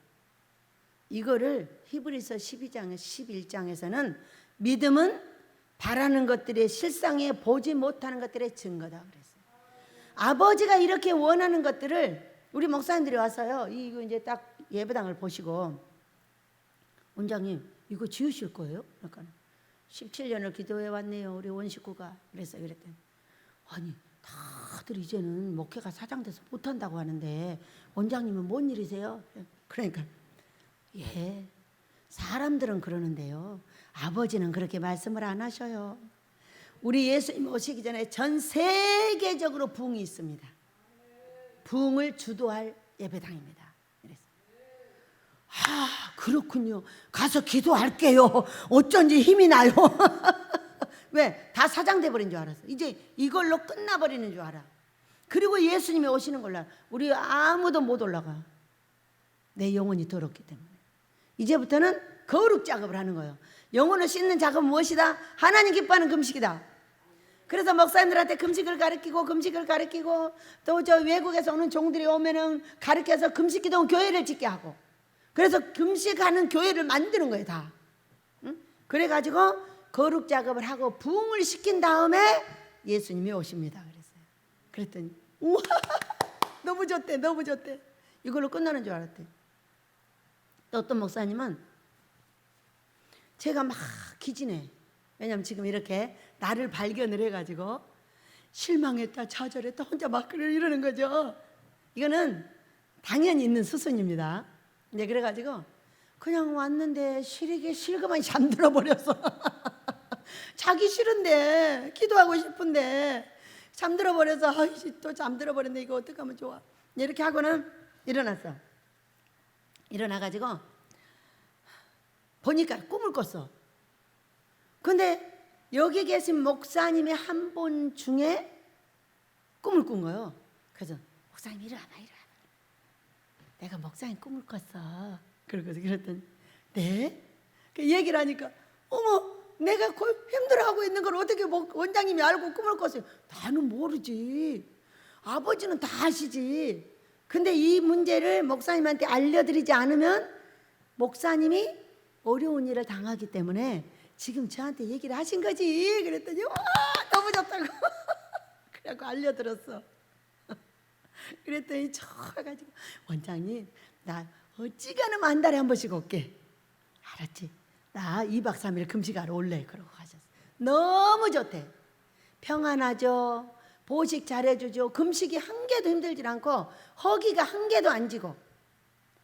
이거를 히브리서 12장 11장에서는 믿음은 바라는 것들의 실상에 보지 못하는 것들의 증거다 그랬어요. 아버지가 이렇게 원하는 것들을 우리 목사님들이 와서요. 이거 이제 딱 예배당을 보시고 원장님 이거 지으실 거예요? 그러니까 17년을 기도해 왔네요. 우리 원식구가 그랬어요. 그랬더니 아니 다들 이제는 목회가 사장돼서 못한다고 하는데 원장님은 뭔 일이세요? 그러니까 예 사람들은 그러는데요. 아버지는 그렇게 말씀을 안 하셔요. 우리 예수님 오시기 전에 전 세계적으로 부흥이 있습니다. 부흥을 주도할 예배당입니다. 그래서 그렇군요. 가서 기도할게요. 어쩐지 힘이 나요. 왜? 다 사장돼 버린 줄 알았어. 이제 이걸로 끝나버리는 줄 알아. 그리고 예수님이 오시는 걸로 알아. 우리 아무도 못 올라가. 내 영혼이 더럽기 때문에. 이제부터는 거룩 작업을 하는 거예요. 영혼을 씻는 작업은 무엇이다? 하나님 기뻐하는 금식이다. 그래서 목사님들한테 금식을 가르치고 또 저 외국에서 오는 종들이 오면은 가르쳐서 금식 기도원 교회를 짓게 하고 그래서 금식하는 교회를 만드는 거예요 다. 응? 그래가지고 거룩 작업을 하고 부흥을 시킨 다음에 예수님이 오십니다. 그랬어요. 그랬더니 우와 너무 좋대. 이걸로 끝나는 줄 알았대. 또 어떤 목사님은 제가 막 기진해. 왜냐면 지금 이렇게 나를 발견을 해가지고 실망했다, 좌절했다, 혼자 막 이러는 거죠. 이거는 당연히 있는 수순입니다. 이제 그래가지고 그냥 왔는데 시리게 실그만 잠들어 버렸어. 자기 싫은데, 기도하고 싶은데 잠들어 버려서 아이씨 또 잠들어 버렸네. 이거 어떡하면 좋아. 이렇게 하고는 일어났어. 일어나가지고 보니까 꿈을 꿨어. 근데 여기 계신 목사님의 한 분 중에 꿈을 꾼 거예요. 그래서 목사님 이리 와봐, 이리 와봐. 내가 목사님 꿈을 꿨어. 그랬더니 네? 그 얘기를 하니까 어머, 내가 힘들어하고 있는 걸 어떻게 원장님이 알고 꿈을 꿨어요? 나는 모르지. 아버지는 다 아시지. 근데 이 문제를 목사님한테 알려드리지 않으면 목사님이 어려운 일을 당하기 때문에 지금 저한테 얘기를 하신 거지. 그랬더니 와, 너무 좋다고. 그래갖고 알려들었어. 그랬더니 쳐가지고 원장님, 나 어찌가는 한 달에 한 번씩 올게. 알았지? 나 2박 3일 금식하러 올래. 그러고 가셨어. 너무 좋대. 평안하죠. 보식 잘해주죠. 금식이 한 개도 힘들지 않고 허기가 한 개도 안 지고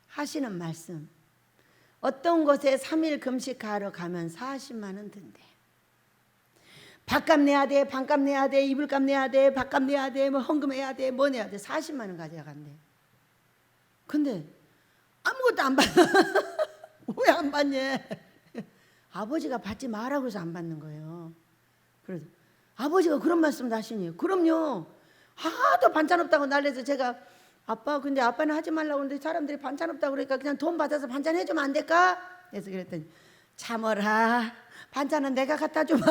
하시는 말씀. 어떤 곳에 3일 금식하러 가면 40만 원 든대. 밥값 내야 돼, 방값 내야 돼, 이불값 내야 돼, 밥값 내야 돼, 뭐 헌금 해야 돼, 뭐 내야 돼. 40만 원 가져간대. 근데 아무것도 안 받아. 왜 안 받니? 아버지가 받지 말라고 해서 안 받는 거예요. 그래서 아버지가 그런 말씀도 하시니, 그럼요. 하도 반찬 없다고 난리해서 제가 아빠, 근데 아빠는 하지 말라고 하는데 사람들이 반찬 없다고 그러니까 그냥 돈 받아서 반찬 해주면 안 될까? 그래서 그랬더니 참어라, 반찬은 내가 갖다 주마.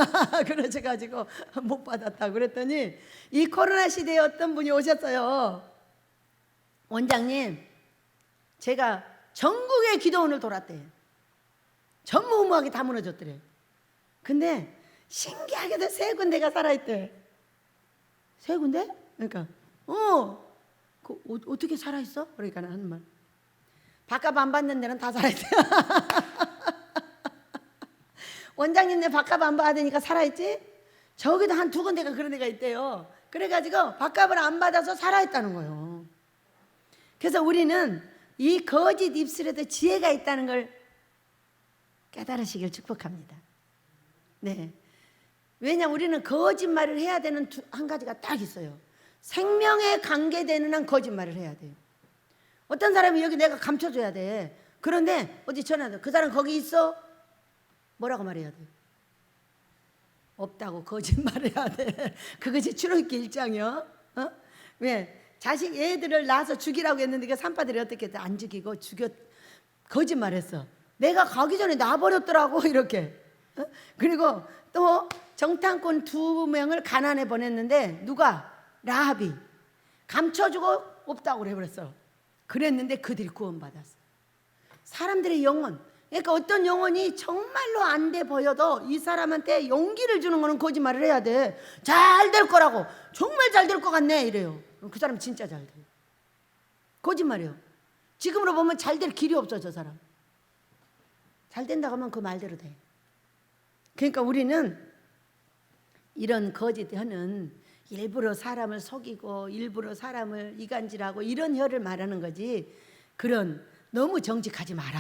그러셔가지고 못 받았다고 그랬더니 이 코로나 시대에 어떤 분이 오셨어요. 원장님, 제가 전국의 기도원을 돌았대요. 전무후무하게 다 무너졌더래. 근데 신기하게도 3군데가 살아있대. 3군데? 그러니까 어떻게 살아있어? 그러니까 하는 말, 밥값 안 받는 데는 다 살아있대. 원장님네 밥값 안 받으니까 살아있지? 저기도 한 2군데가 그런 데가 있대요. 그래가지고 밥값을 안 받아서 살아있다는 거예요. 그래서 우리는 이 거짓 입술에도 지혜가 있다는 걸 깨달으시길 축복합니다. 네. 왜냐, 우리는 거짓말을 해야 되는 한 가지가 딱 있어요. 생명에 관계되는 한 거짓말을 해야 돼요. 어떤 사람이 여기 내가 감춰줘야 돼. 그런데 어디 전화도 그 사람 거기 있어? 뭐라고 말해야 돼? 없다고 거짓말해야 돼. 그것이 출애굽기 1장이요. 왜? 자식 애들을 낳아서 죽이라고 했는데 그 산파들이 어떻게 했대? 안 죽이고 죽여, 거짓말했어. 내가 가기 전에 놔버렸더라고 이렇게. 그리고 또 정탐꾼 2명을 가난에 보냈는데 누가? 라합이 감춰주고 없다고 그래버렸어. 그랬는데 그들이 구원받았어. 사람들의 영혼, 그러니까 어떤 영혼이 정말로 안 돼 보여도 이 사람한테 용기를 주는 거는 거짓말을 해야 돼. 잘 될 거라고, 정말 잘 될 것 같네 이래요. 그 사람 진짜 잘 돼. 거짓말이에요. 지금으로 보면 잘 될 길이 없어. 저 사람 잘 된다고 하면 그 말대로 돼. 그러니까 우리는 이런 거짓하는, 일부러 사람을 속이고 일부러 사람을 이간질하고 이런 혀를 말하는 거지, 그런 너무 정직하지 마라.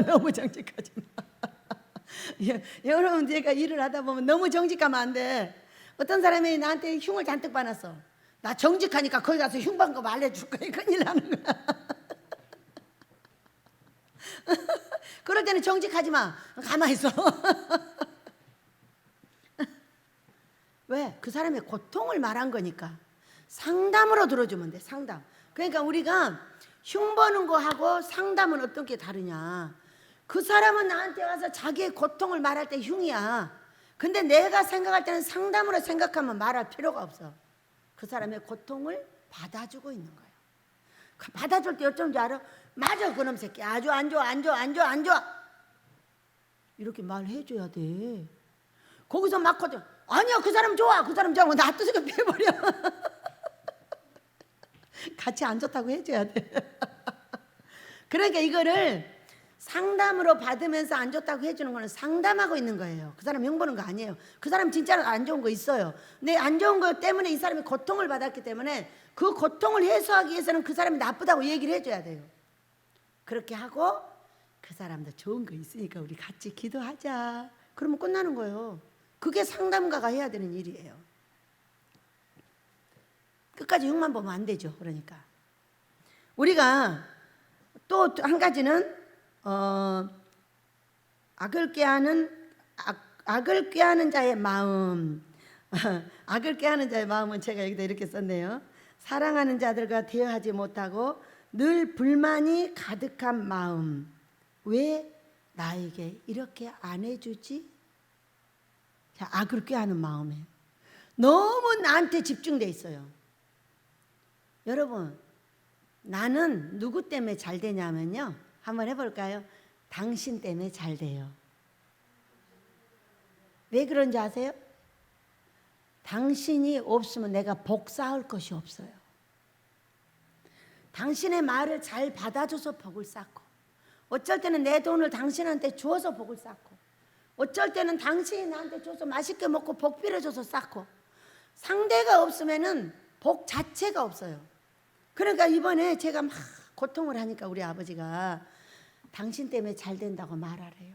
너무 정직하지 마. 여러분, 제가 일을 하다 보면 너무 정직하면 안 돼. 어떤 사람이 나한테 흉을 잔뜩 받았어. 나 정직하니까 거기 가서 흉 받은 거 말해줄 거야. 큰일 나는 거야. 그럴 때는 정직하지 마. 가만히 있어. 왜? 그 사람의 고통을 말한 거니까. 상담으로 들어주면 돼. 상담. 그러니까 우리가 흉 보는 거하고 상담은 어떤 게 다르냐. 그 사람은 나한테 와서 자기의 고통을 말할 때 흉이야. 근데 내가 생각할 때는 상담으로 생각하면 말할 필요가 없어. 그 사람의 고통을 받아주고 있는 거예요. 받아줄 때 어쩐지 알아? 맞아, 그놈 새끼 아주 안 좋아, 안 좋아, 안 좋아, 안 좋아, 이렇게 말해줘야 돼. 거기서 막 거죠. 아니야, 그 사람 좋아, 그 사람 좋아. 놔두고 빼버려. 같이 안 좋다고 해줘야 돼. 그러니까 이거를 상담으로 받으면서 안 좋다고 해주는 거는 상담하고 있는 거예요. 그 사람 형 보는 거 아니에요. 그 사람 진짜로 안 좋은 거 있어요. 근데 안 좋은 거 때문에 이 사람이 고통을 받았기 때문에 그 고통을 해소하기 위해서는 그 사람이 나쁘다고 얘기를 해줘야 돼요. 그렇게 하고 그 사람도 좋은 거 있으니까 우리 같이 기도하자. 그러면 끝나는 거예요. 그게 상담가가 해야 되는 일이에요. 끝까지 흉만 보면 안 되죠. 그러니까 우리가 또 한 가지는 악을 꾀하는 자의 마음. 악을 꾀하는 자의 마음은 제가 여기다 이렇게 썼네요. 사랑하는 자들과 대화하지 못하고 늘 불만이 가득한 마음. 왜 나에게 이렇게 안 해주지? 자, 악을 꾀하는 마음에 너무 나한테 집중돼 있어요. 여러분, 나는 누구 때문에 잘 되냐면요, 한번 해볼까요? 당신 때문에 잘 돼요. 왜 그런지 아세요? 당신이 없으면 내가 복 쌓을 것이 없어요. 당신의 말을 잘 받아줘서 복을 쌓고, 어쩔 때는 내 돈을 당신한테 주어서 복을 쌓고, 어쩔 때는 당신이 나한테 줘서 맛있게 먹고 복 빌어줘서 쌓고, 상대가 없으면은 복 자체가 없어요. 그러니까 이번에 제가 막 고통을 하니까 우리 아버지가 당신 때문에 잘 된다고 말하래요.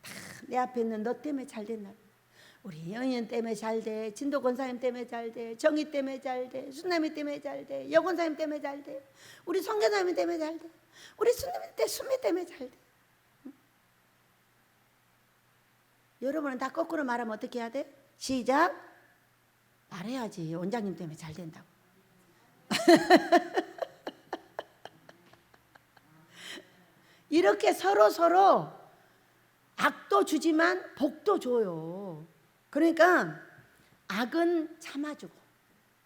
다 내 앞에 있는 너 때문에 잘 된다. 우리 영인 때문에 잘 돼, 진도 권사님 때문에 잘 돼, 정희 때문에 잘 돼, 순남이 때문에 잘 돼, 여권사님 때문에 잘 돼, 우리 성교사님 때문에 잘 돼, 우리 순미 때문에 잘 돼. 응? 여러분은 다 거꾸로 말하면 어떻게 해야 돼? 시작. 말해야지. 원장님 때문에 잘 된다고. 이렇게 서로 악도 주지만 복도 줘요. 그러니까 악은 참아주고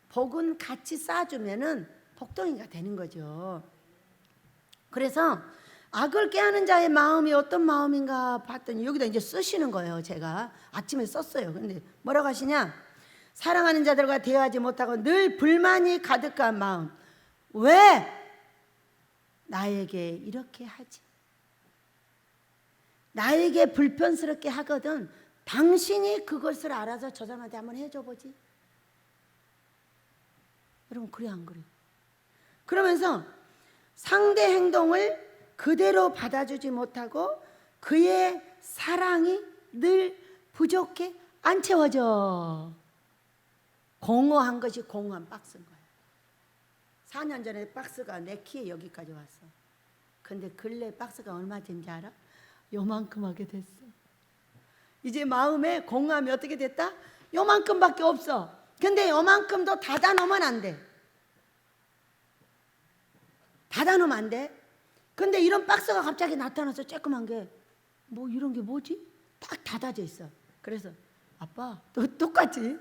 복은 같이 쌓아주면은 복덩이가 되는 거죠. 그래서 악을 꾀하는 자의 마음이 어떤 마음인가 봤더니 여기다 이제 쓰시는 거예요. 제가 아침에 썼어요. 근데 뭐라고 하시냐? 사랑하는 자들과 대화하지 못하고 늘 불만이 가득한 마음. 왜 나에게 이렇게 하지? 나에게 불편스럽게 하거든 당신이 그것을 알아서 저 사람한테 한번 해줘 보지. 여러분, 그래 안 그래? 그러면서 상대 행동을 그대로 받아주지 못하고 그의 사랑이 늘 부족해 안 채워져. 공허한 것이 공허한 박스인 거예요. 4년 전에 박스가 내 키에 여기까지 왔어. 근데 근래 박스가 얼마 된지 알아? 요만큼 하게 됐어. 이제 마음에 공허함이 어떻게 됐다? 요만큼밖에 없어. 근데 요만큼도 닫아 놓으면 안 돼. 닫아 놓으면 안 돼. 근데 이런 박스가 갑자기 나타나서 쬐끄만 게 뭐 이런 게 뭐지? 딱 닫아져 있어. 그래서 아빠 또 똑같이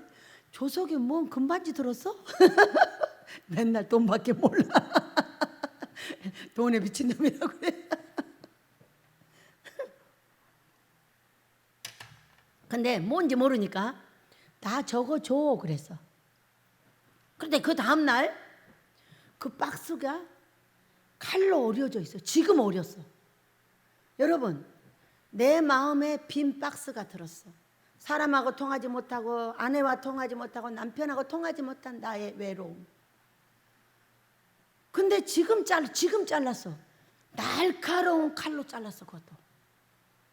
조석에 뭔 금반지 들었어? 맨날 돈밖에 몰라. 돈에 미친 놈이라고 그래. 근데 뭔지 모르니까 다 적어줘 그랬어. 그런데 그 다음날 그 박스가 칼로 오려져 있어. 지금 오렸어. 여러분, 내 마음에 빈 박스가 들었어. 사람하고 통하지 못하고 아내와 통하지 못하고 남편하고 통하지 못한 나의 외로움. 근데 지금 잘랐어. 날카로운 칼로 잘랐어. 그것도.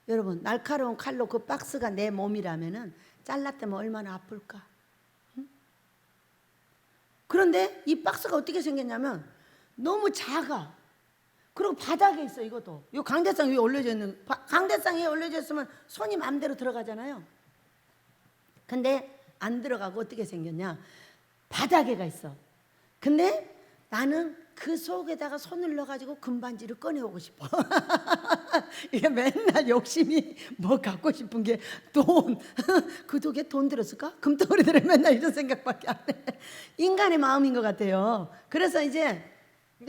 여러분, 날카로운 칼로 그 박스가 내 몸이라면은 잘랐다면 얼마나 아플까? 응? 그런데 이 박스가 어떻게 생겼냐면 너무 작아. 그리고 바닥에 있어. 이것도 이 강대상 위에 올려져 있는, 강대상 위에 올려져 있으면 손이 마음대로 들어가잖아요. 근데 안 들어가고 어떻게 생겼냐? 바닥에가 있어. 근데 나는 그 속에다가 손을 넣어가지고 금반지를 꺼내오고 싶어. 이게 맨날 욕심이 뭐 갖고 싶은 게 돈. 그 독에 돈 들었을까? 금덩어리 들어 맨날 이런 생각밖에 안 해. 인간의 마음인 것 같아요. 그래서 이제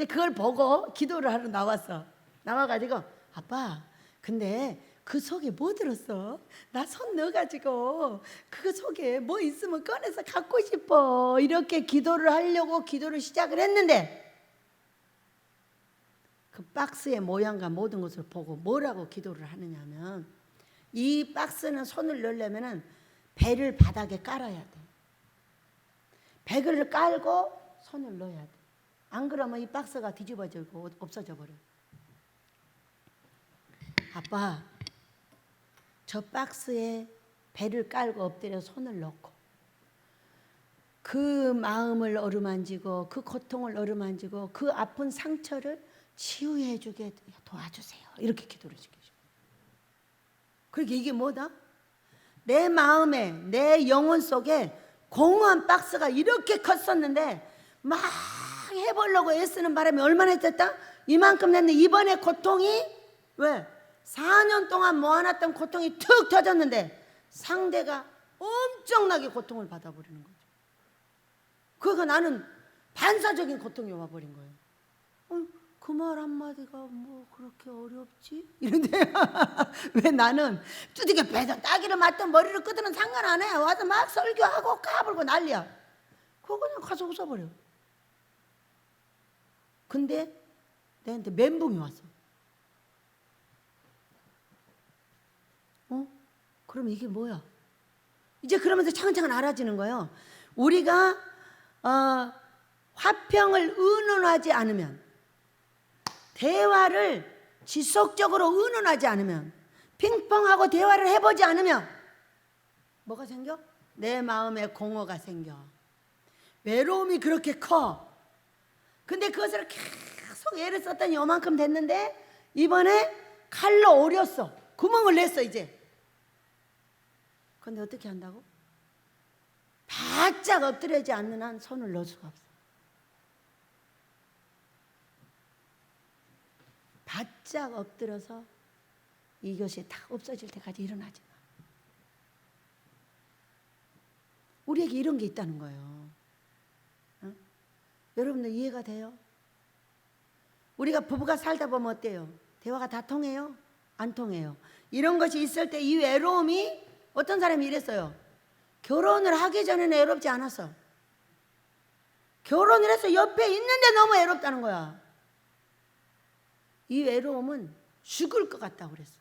그걸 보고 기도를 하러 나왔어. 나와가지고 아빠, 근데 그 속에 뭐 들었어? 나 손 넣어가지고 그 속에 뭐 있으면 꺼내서 갖고 싶어. 이렇게 기도를 하려고 기도를 시작을 했는데 그 박스의 모양과 모든 것을 보고 뭐라고 기도를 하느냐면, 이 박스는 손을 넣으려면은 배를 바닥에 깔아야 돼. 배를 깔고 손을 넣어야 돼. 안 그러면 이 박스가 뒤집어지고 없어져 버려. 아빠, 저 박스에 배를 깔고 엎드려 손을 넣고 그 마음을 어루만지고 그 고통을 어루만지고 그 아픈 상처를 치유해 주게 도와주세요. 이렇게 기도를 시키죠. 그러니까 이게 뭐다? 내 마음에, 내 영혼 속에 공허한 박스가 이렇게 컸었는데 막 해보려고 애쓰는 바람에 얼마나 했었다? 이만큼 됐는데 이번에 고통이 왜? 4년 동안 모아놨던 고통이 툭 터졌는데 상대가 엄청나게 고통을 받아버리는 거죠. 그러니까 나는 반사적인 고통이 와버린 거예요. 그 말 한마디가 뭐 그렇게 어렵지? 이런데 왜 나는 두들겨 패서 따기를 맞든 머리를 끄든 상관 안 해. 와서 막 설교하고 까불고 난리야. 그거 그냥 가서 웃어버려. 근데 내한테 멘붕이 왔어. 그럼 이게 뭐야? 이제 그러면서 차근차근 알아지는 거예요. 우리가 화평을 의논하지 않으면, 대화를 지속적으로 의논하지 않으면, 핑퐁하고 대화를 해보지 않으면 뭐가 생겨? 내 마음에 공허가 생겨. 외로움이 그렇게 커. 근데 그것을 계속 애를 썼더니 요만큼 됐는데 이번에 칼로 오렸어. 구멍을 냈어 이제. 근데 어떻게 한다고? 바짝 엎드려지 않는 한 손을 넣을 수가 없어. 바짝 엎드려서 이것이 다 없어질 때까지 일어나지 마. 우리에게 이런 게 있다는 거예요. 여러분들 이해가 돼요? 우리가 부부가 살다 보면 어때요? 대화가 다 통해요? 안 통해요. 이런 것이 있을 때 이 외로움이, 어떤 사람이 이랬어요. 결혼을 하기 전에는 외롭지 않았어. 결혼을 해서 옆에 있는데 너무 외롭다는 거야. 이 외로움은 죽을 것 같다고 그랬어.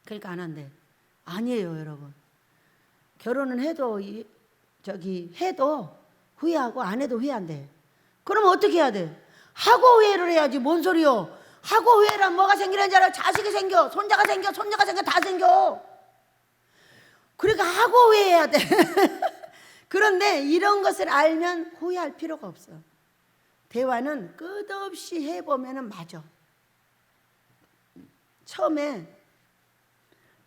그러니까 안 한대. 아니에요, 여러분. 결혼은 해도 해도 후회하고 안 해도 후회한대. 그러면 어떻게 해야 돼? 하고 후회를 해야지. 뭔 소리요? 하고 후회란 뭐가 생기는 줄 알아? 자식이 생겨, 손자가 생겨, 손녀가 생겨, 다 생겨. 그러니까 하고 후회해야 돼. 그런데 이런 것을 알면 후회할 필요가 없어. 대화는 끝없이 해보면 맞아. 처음에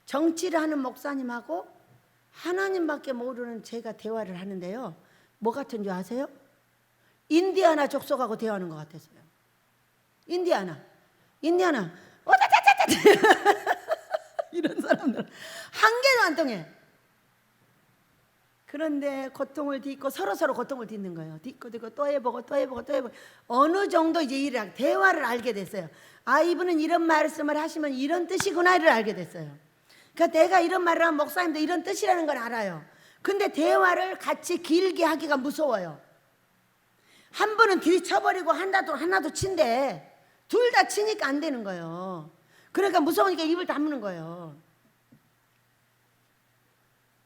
정치를 하는 목사님하고 하나님밖에 모르는 제가 대화를 하는데요. 뭐 같은 줄 아세요? 인디아나 족속하고 대화하는 것 같았어요. 인디아나 이런 사람들 한 개도 안 통해. 그런데 고통을 딛고 서로 고통을 딛는 거예요. 딛고 또 해보고 어느 정도 이제 대화를 알게 됐어요. 아, 이분은 이런 말씀을 하시면 이런 뜻이구나를 알게 됐어요. 그러니까 내가 이런 말을 하면 목사님도 이런 뜻이라는 걸 알아요. 근데 대화를 같이 길게 하기가 무서워요. 한 분은 들이쳐버리고 하나도 친대. 둘 다 치니까 안 되는 거예요. 그러니까 무서우니까 입을 다무는 거예요.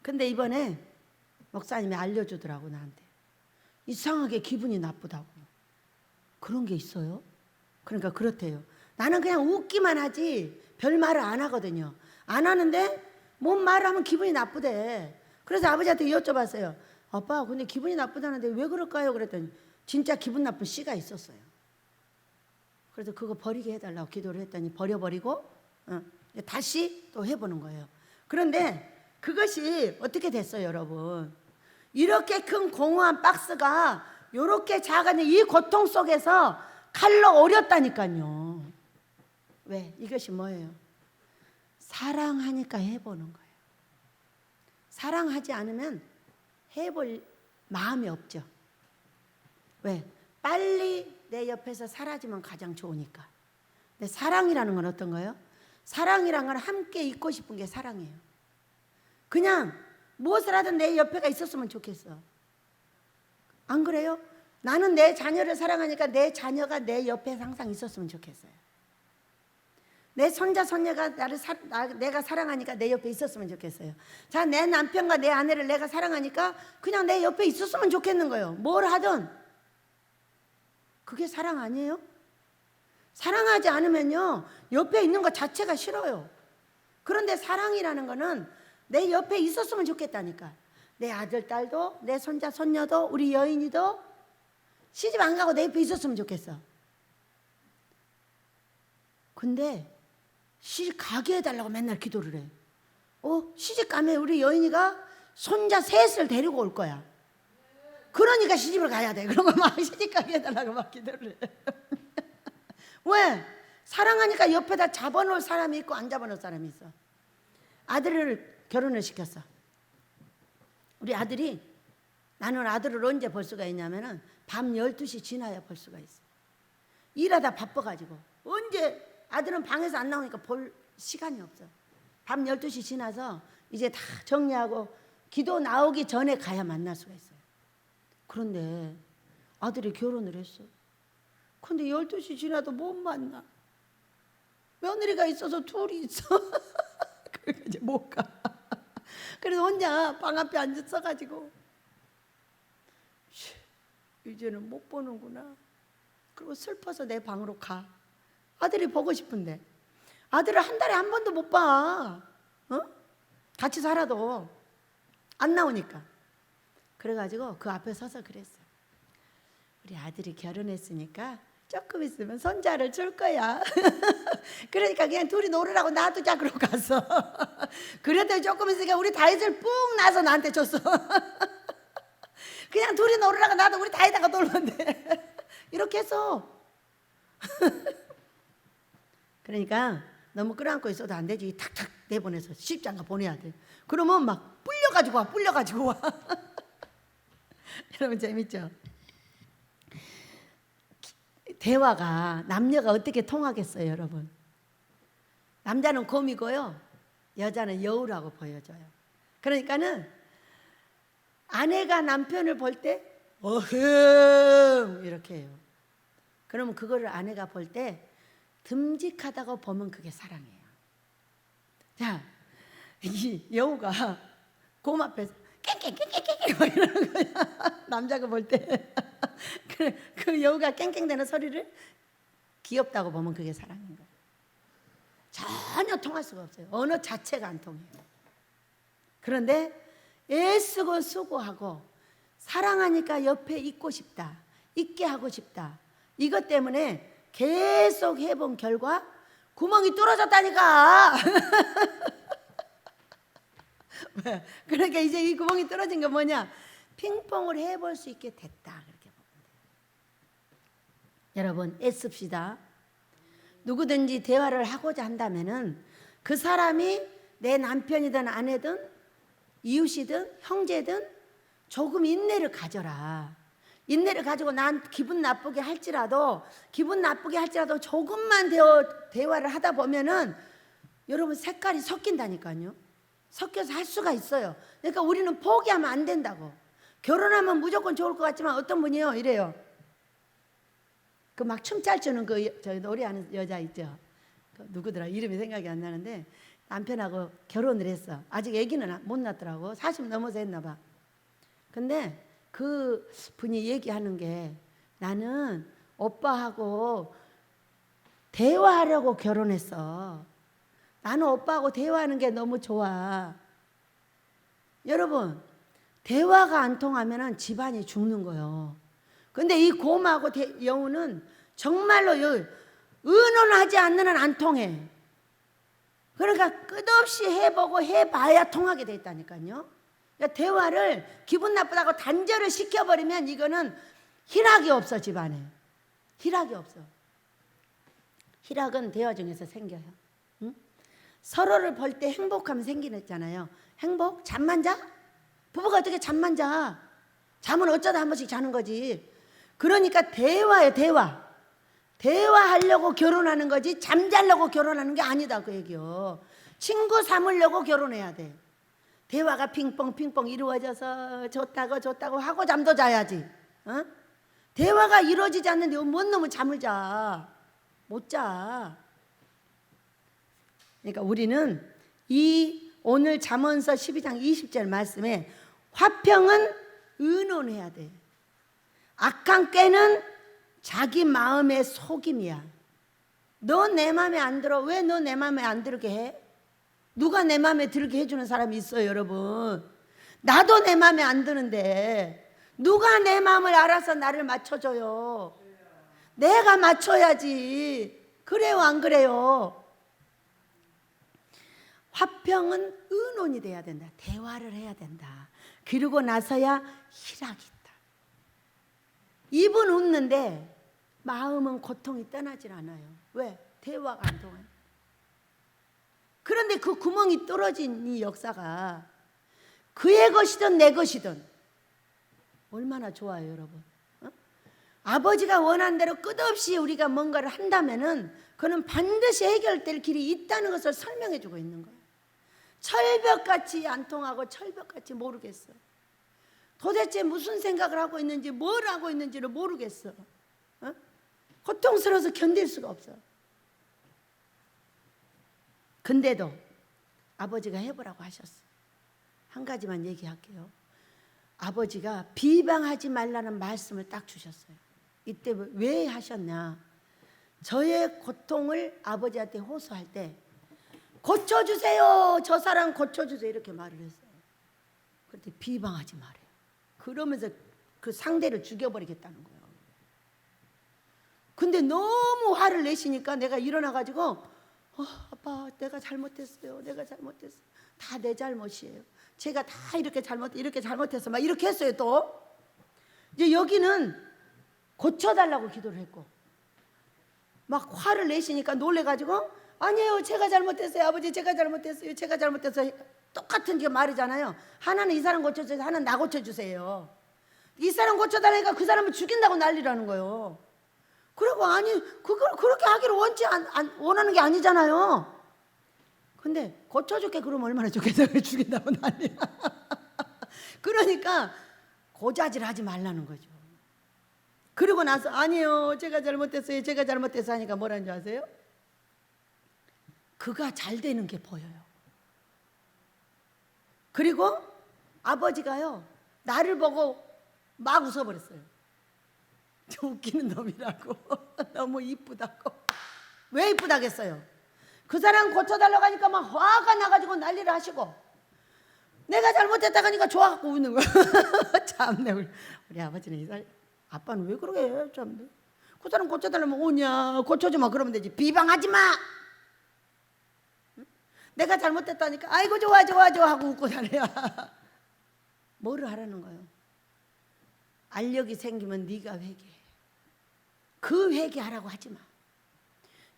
근데 이번에 목사님이 알려주더라고, 나한테. 이상하게 기분이 나쁘다고. 그런 게 있어요? 그러니까 그렇대요. 나는 그냥 웃기만 하지 별 말을 안 하거든요. 안 하는데 뭔 말을 하면 기분이 나쁘대. 그래서 아버지한테 여쭤봤어요. 아빠, 근데 기분이 나쁘다는데 왜 그럴까요? 그랬더니 진짜 기분 나쁜 씨가 있었어요. 그래서 그거 버리게 해달라고 기도를 했더니 버려버리고 다시 또 해보는 거예요. 그런데 그것이 어떻게 됐어요, 여러분? 이렇게 큰 공허한 박스가 이렇게 작은 이 고통 속에서 칼로 오렸다니까요. 왜? 이것이 뭐예요? 사랑하니까 해보는 거예요. 사랑하지 않으면 해볼 마음이 없죠. 왜? 빨리 내 옆에서 사라지면 가장 좋으니까. 근데 사랑이라는 건 어떤 거예요? 사랑이란 건 함께 있고 싶은 게 사랑이에요. 그냥 무엇을 하든 내 옆에가 있었으면 좋겠어. 안 그래요? 나는 내 자녀를 사랑하니까 내 자녀가 내 옆에 항상 있었으면 좋겠어요. 내 손자 손녀가 내가 사랑하니까 내 옆에 있었으면 좋겠어요. 자, 내 남편과 내 아내를 내가 사랑하니까 그냥 내 옆에 있었으면 좋겠는 거예요. 뭘 하든. 그게 사랑 아니에요? 사랑하지 않으면요, 옆에 있는 것 자체가 싫어요. 그런데 사랑이라는 거는 내 옆에 있었으면 좋겠다니까. 내 아들, 딸도, 내 손자, 손녀도, 우리 여인이도 시집 안 가고 내 옆에 있었으면 좋겠어. 근데 시집 가게 해달라고 맨날 기도를 해. 시집 가면 우리 여인이가 손자 셋을 데리고 올 거야. 그러니까 시집을 가야 돼. 그런 거 막 시집 가게 해달라고 막 기도를 해. 왜? 사랑하니까 옆에다 잡아놓을 사람이 있고 안 잡아놓을 사람이 있어. 아들을 결혼을 시켰어. 우리 아들이, 나는 아들을 언제 볼 수가 있냐면은 밤 12시 지나야 볼 수가 있어. 일하다 바빠가지고. 언제 아들은 방에서 안 나오니까 볼 시간이 없어. 밤 12시 지나서 이제 다 정리하고 기도 나오기 전에 가야 만날 수가 있어요. 그런데 아들이 결혼을 했어. 근데 12시 지나도 못 만나. 며느리가 있어서 둘이 있어. 그러니까 이제 못 가. 그래서 혼자 방 앞에 앉았어가지고 이제는 못 보는구나. 그리고 슬퍼서 내 방으로 가. 아들이 보고 싶은데 아들을 한 달에 한 번도 못 봐. 같이 살아도 안 나오니까. 그래가지고 그 앞에 서서 그랬어. 우리 아들이 결혼했으니까 조금 있으면 손자를 줄 거야. 그러니까 그냥 둘이 놀으라고 놔두자 그러고 갔어. 그래도 조금 있으니까 우리 다윗을 뿡 나서 나한테 줬어. 그냥 둘이 놀으라고 놔도 우리 다윗하고 놀면 돼. 이렇게 했어. 그러니까 너무 끌어안고 있어도 안 되지. 탁탁 내보내서 시집장가 보내야 돼. 그러면 막 불려가지고 와. 여러분 재밌죠? 대화가, 남녀가 어떻게 통하겠어요, 여러분? 남자는 곰이고요, 여자는 여우라고 보여져요. 그러니까는 아내가 남편을 볼 때 어흥 이렇게 해요. 그러면 그거를 아내가 볼 때 듬직하다고 보면 그게 사랑이에요. 자, 이 여우가 곰 앞에서 깽깽깽깽깽 막 이러는 거야. 남자가 볼 때 그 여우가 깽깽대는 소리를 귀엽다고 보면 그게 사랑인 거예요. 전혀 통할 수가 없어요. 언어 자체가 안 통해요. 그런데 애쓰고 수고하고 사랑하니까 옆에 있고 싶다, 있게 하고 싶다, 이것 때문에 계속 해본 결과 구멍이 뚫어졌다니까. 그러니까 이제 이 구멍이 뚫어진 게 뭐냐, 핑퐁을 해볼 수 있게 됐다, 그렇게 보면 돼요. 여러분 애씁시다. 누구든지 대화를 하고자 한다면은 그 사람이 내 남편이든 아내든 이웃이든 형제든 조금 인내를 가져라. 인내를 가지고 난 기분 나쁘게 할지라도 조금만 대화를 하다 보면은 여러분 색깔이 섞인다니까요. 섞여서 할 수가 있어요. 그러니까 우리는 포기하면 안 된다고. 결혼하면 무조건 좋을 것 같지만 어떤 분이요 이래요. 그 막 춤 잘 추는 저 노래하는 여자 있죠. 그 누구더라, 이름이 생각이 안 나는데 남편하고 결혼을 했어. 아직 아기는 못 낳더라고. 40 넘어서 했나 봐. 근데 그 분이 얘기하는 게, 나는 오빠하고 대화하려고 결혼했어. 나는 오빠하고 대화하는 게 너무 좋아. 여러분 대화가 안 통하면 집안이 죽는 거예요. 근데 이 곰하고 여우는 정말로 의논하지 않는 한 안 통해. 그러니까 끝없이 해보고 해봐야 통하게 돼 있다니까요. 그러니까 대화를 기분 나쁘다고 단절을 시켜버리면 이거는 희락이 없어. 집안에 희락이 없어. 희락은 대화 중에서 생겨요. 응? 서로를 볼 때 행복하면 생기잖아요. 행복? 잠만 자? 부부가 어떻게 잠만 자? 잠은 어쩌다 한 번씩 자는 거지. 그러니까 대화예요. 대화하려고 결혼하는 거지 잠자려고 결혼하는 게 아니다, 그 얘기요. 친구 삼으려고 결혼해야 돼. 대화가 핑퐁 이루어져서 좋다고 하고 잠도 자야지. 대화가 이루어지지 않는데 뭔 놈은 잠을 자. 못 자. 그러니까 우리는 이 오늘 잠언서 12장 20절 말씀에 화평은 의논해야 돼. 악한 꾀는 자기 마음의 속임이야. 너 내 마음에 안 들어. 왜 너 내 마음에 안 들게 해? 누가 내 마음에 들게 해주는 사람이 있어요, 여러분. 나도 내 마음에 안 드는데 누가 내 마음을 알아서 나를 맞춰줘요? 내가 맞춰야지. 그래요, 안 그래요? 화평은 의논이 돼야 된다. 대화를 해야 된다. 그러고 나서야 희락이 있다. 입은 웃는데 마음은 고통이 떠나질 않아요. 왜? 대화가 안 통해요. 그런데 그 구멍이 뚫어진 이 역사가 그의 것이든 내 것이든 얼마나 좋아요, 여러분. 아버지가 원하는 대로 끝없이 우리가 뭔가를 한다면은 그는 반드시 해결될 길이 있다는 것을 설명해 주고 있는 거예요. 철벽같이 안 통하고 철벽같이 모르겠어. 도대체 무슨 생각을 하고 있는지 뭘 하고 있는지를 모르겠어. 고통스러워서 견딜 수가 없어. 근데도 아버지가 해보라고 하셨어. 한 가지만 얘기할게요. 아버지가 비방하지 말라는 말씀을 딱 주셨어요. 이때 왜 하셨냐? 저의 고통을 아버지한테 호소할 때 고쳐주세요. 저 사람 고쳐주세요. 이렇게 말을 했어요. 그런데 비방하지 말아요. 그러면서 그 상대를 죽여버리겠다는 거예요. 근데 너무 화를 내시니까 내가 일어나가지고 아빠 내가 잘못했어요. 내가 잘못했어요. 다 내 잘못이에요. 제가 다 이렇게 잘못해서 막 이렇게 했어요. 또 이제 여기는 고쳐달라고 기도를 했고 막 화를 내시니까 놀래가지고 아니에요. 제가 잘못했어요. 아버지 제가 잘못했어요. 제가 잘못했어요. 똑같은 게 말이잖아요. 하나는 이 사람 고쳐주세요. 하나는 나 고쳐주세요. 이 사람 고쳐달라니까 그 사람을 죽인다고 난리라는 거예요. 그리고 아니 그걸 그렇게 하기를 원하는 게 아니잖아요. 근데 고쳐줄게 그러면 얼마나 좋겠어요. 죽인다고 난리야. 그러니까 고자질 하지 말라는 거죠. 그리고 나서 아니에요. 제가 잘못했어요. 제가 잘못했어 하니까 뭐라는 줄 아세요? 그가 잘 되는 게 보여요. 그리고 아버지가요. 나를 보고 막 웃어버렸어요. 저 웃기는 놈이라고. 너무 이쁘다고. 왜 이쁘다겠어요? 그 사람 고쳐달라고 하니까 막 화가 나가지고 난리를 하시고 내가 잘못했다고 하니까 좋아갖고 웃는 거야. 참네. 우리 아버지는 이상 아빠는 왜 그러게 해? 참. 그 사람 고쳐달라면 오냐 고쳐주마 그러면 되지. 비방하지 마. 내가 잘못했다니까 아이고 좋아 하고 웃고 다녀. 뭐를 하라는 거예요? 알력이 생기면 네가 회개해. 그 회개하라고 하지 마.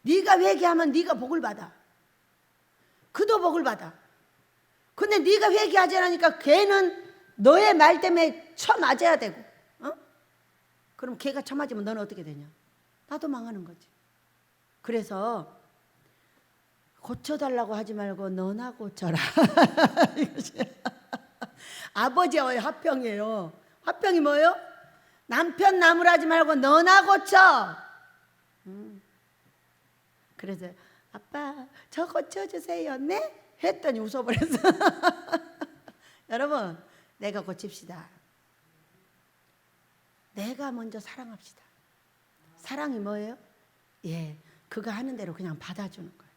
네가 회개하면 네가 복을 받아. 그도 복을 받아. 근데 네가 회개하지 않으니까 걔는 너의 말 때문에 쳐맞아야 되고 그럼 걔가 쳐맞으면 너는 어떻게 되냐? 나도 망하는 거지. 그래서 고쳐달라고 하지 말고 너나 고쳐라. 아버지와의 화평이에요. 화평이 뭐예요? 남편 나무라지 말고 너나 고쳐. 그래서 아빠 저 고쳐주세요. 네? 했더니 웃어버렸어. 여러분 내가 고칩시다. 내가 먼저 사랑합시다. 사랑이 뭐예요? 예, 그가 하는 대로 그냥 받아주는 거예요.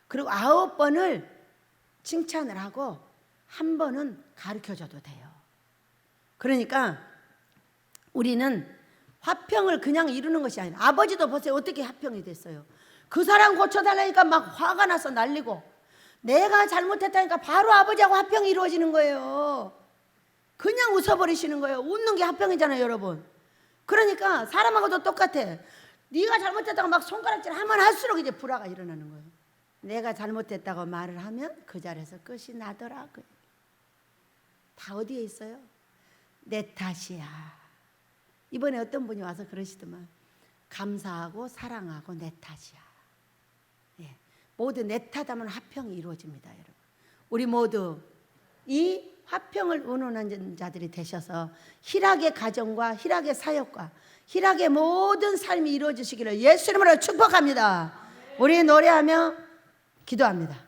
그리고 9번을 칭찬을 하고 1번은 가르쳐줘도 돼요. 그러니까 우리는 화평을 그냥 이루는 것이 아니라 아버지도 보세요. 어떻게 화평이 됐어요. 그 사람 고쳐달라니까 막 화가 나서 난리고 내가 잘못했다니까 바로 아버지하고 화평이 이루어지는 거예요. 그냥 웃어버리시는 거예요. 웃는 게 화평이잖아요, 여러분. 그러니까 사람하고도 똑같아. 네가 잘못했다고 막 손가락질 하면 할수록 이제 불화가 일어나는 거예요. 내가 잘못했다고 말을 하면 그 자리에서 끝이 나더라고요. 다 어디에 있어요? 내 탓이야. 이번에 어떤 분이 와서 그러시더만 감사하고 사랑하고 내 탓이야. 예. 모두 내 탓하면 화평이 이루어집니다, 여러분. 우리 모두 이 화평을 운운하는 자들이 되셔서 희락의 가정과 희락의 사역과 희락의 모든 삶이 이루어지시기를 예수 이름으로 축복합니다. 우리 노래하며 기도합니다.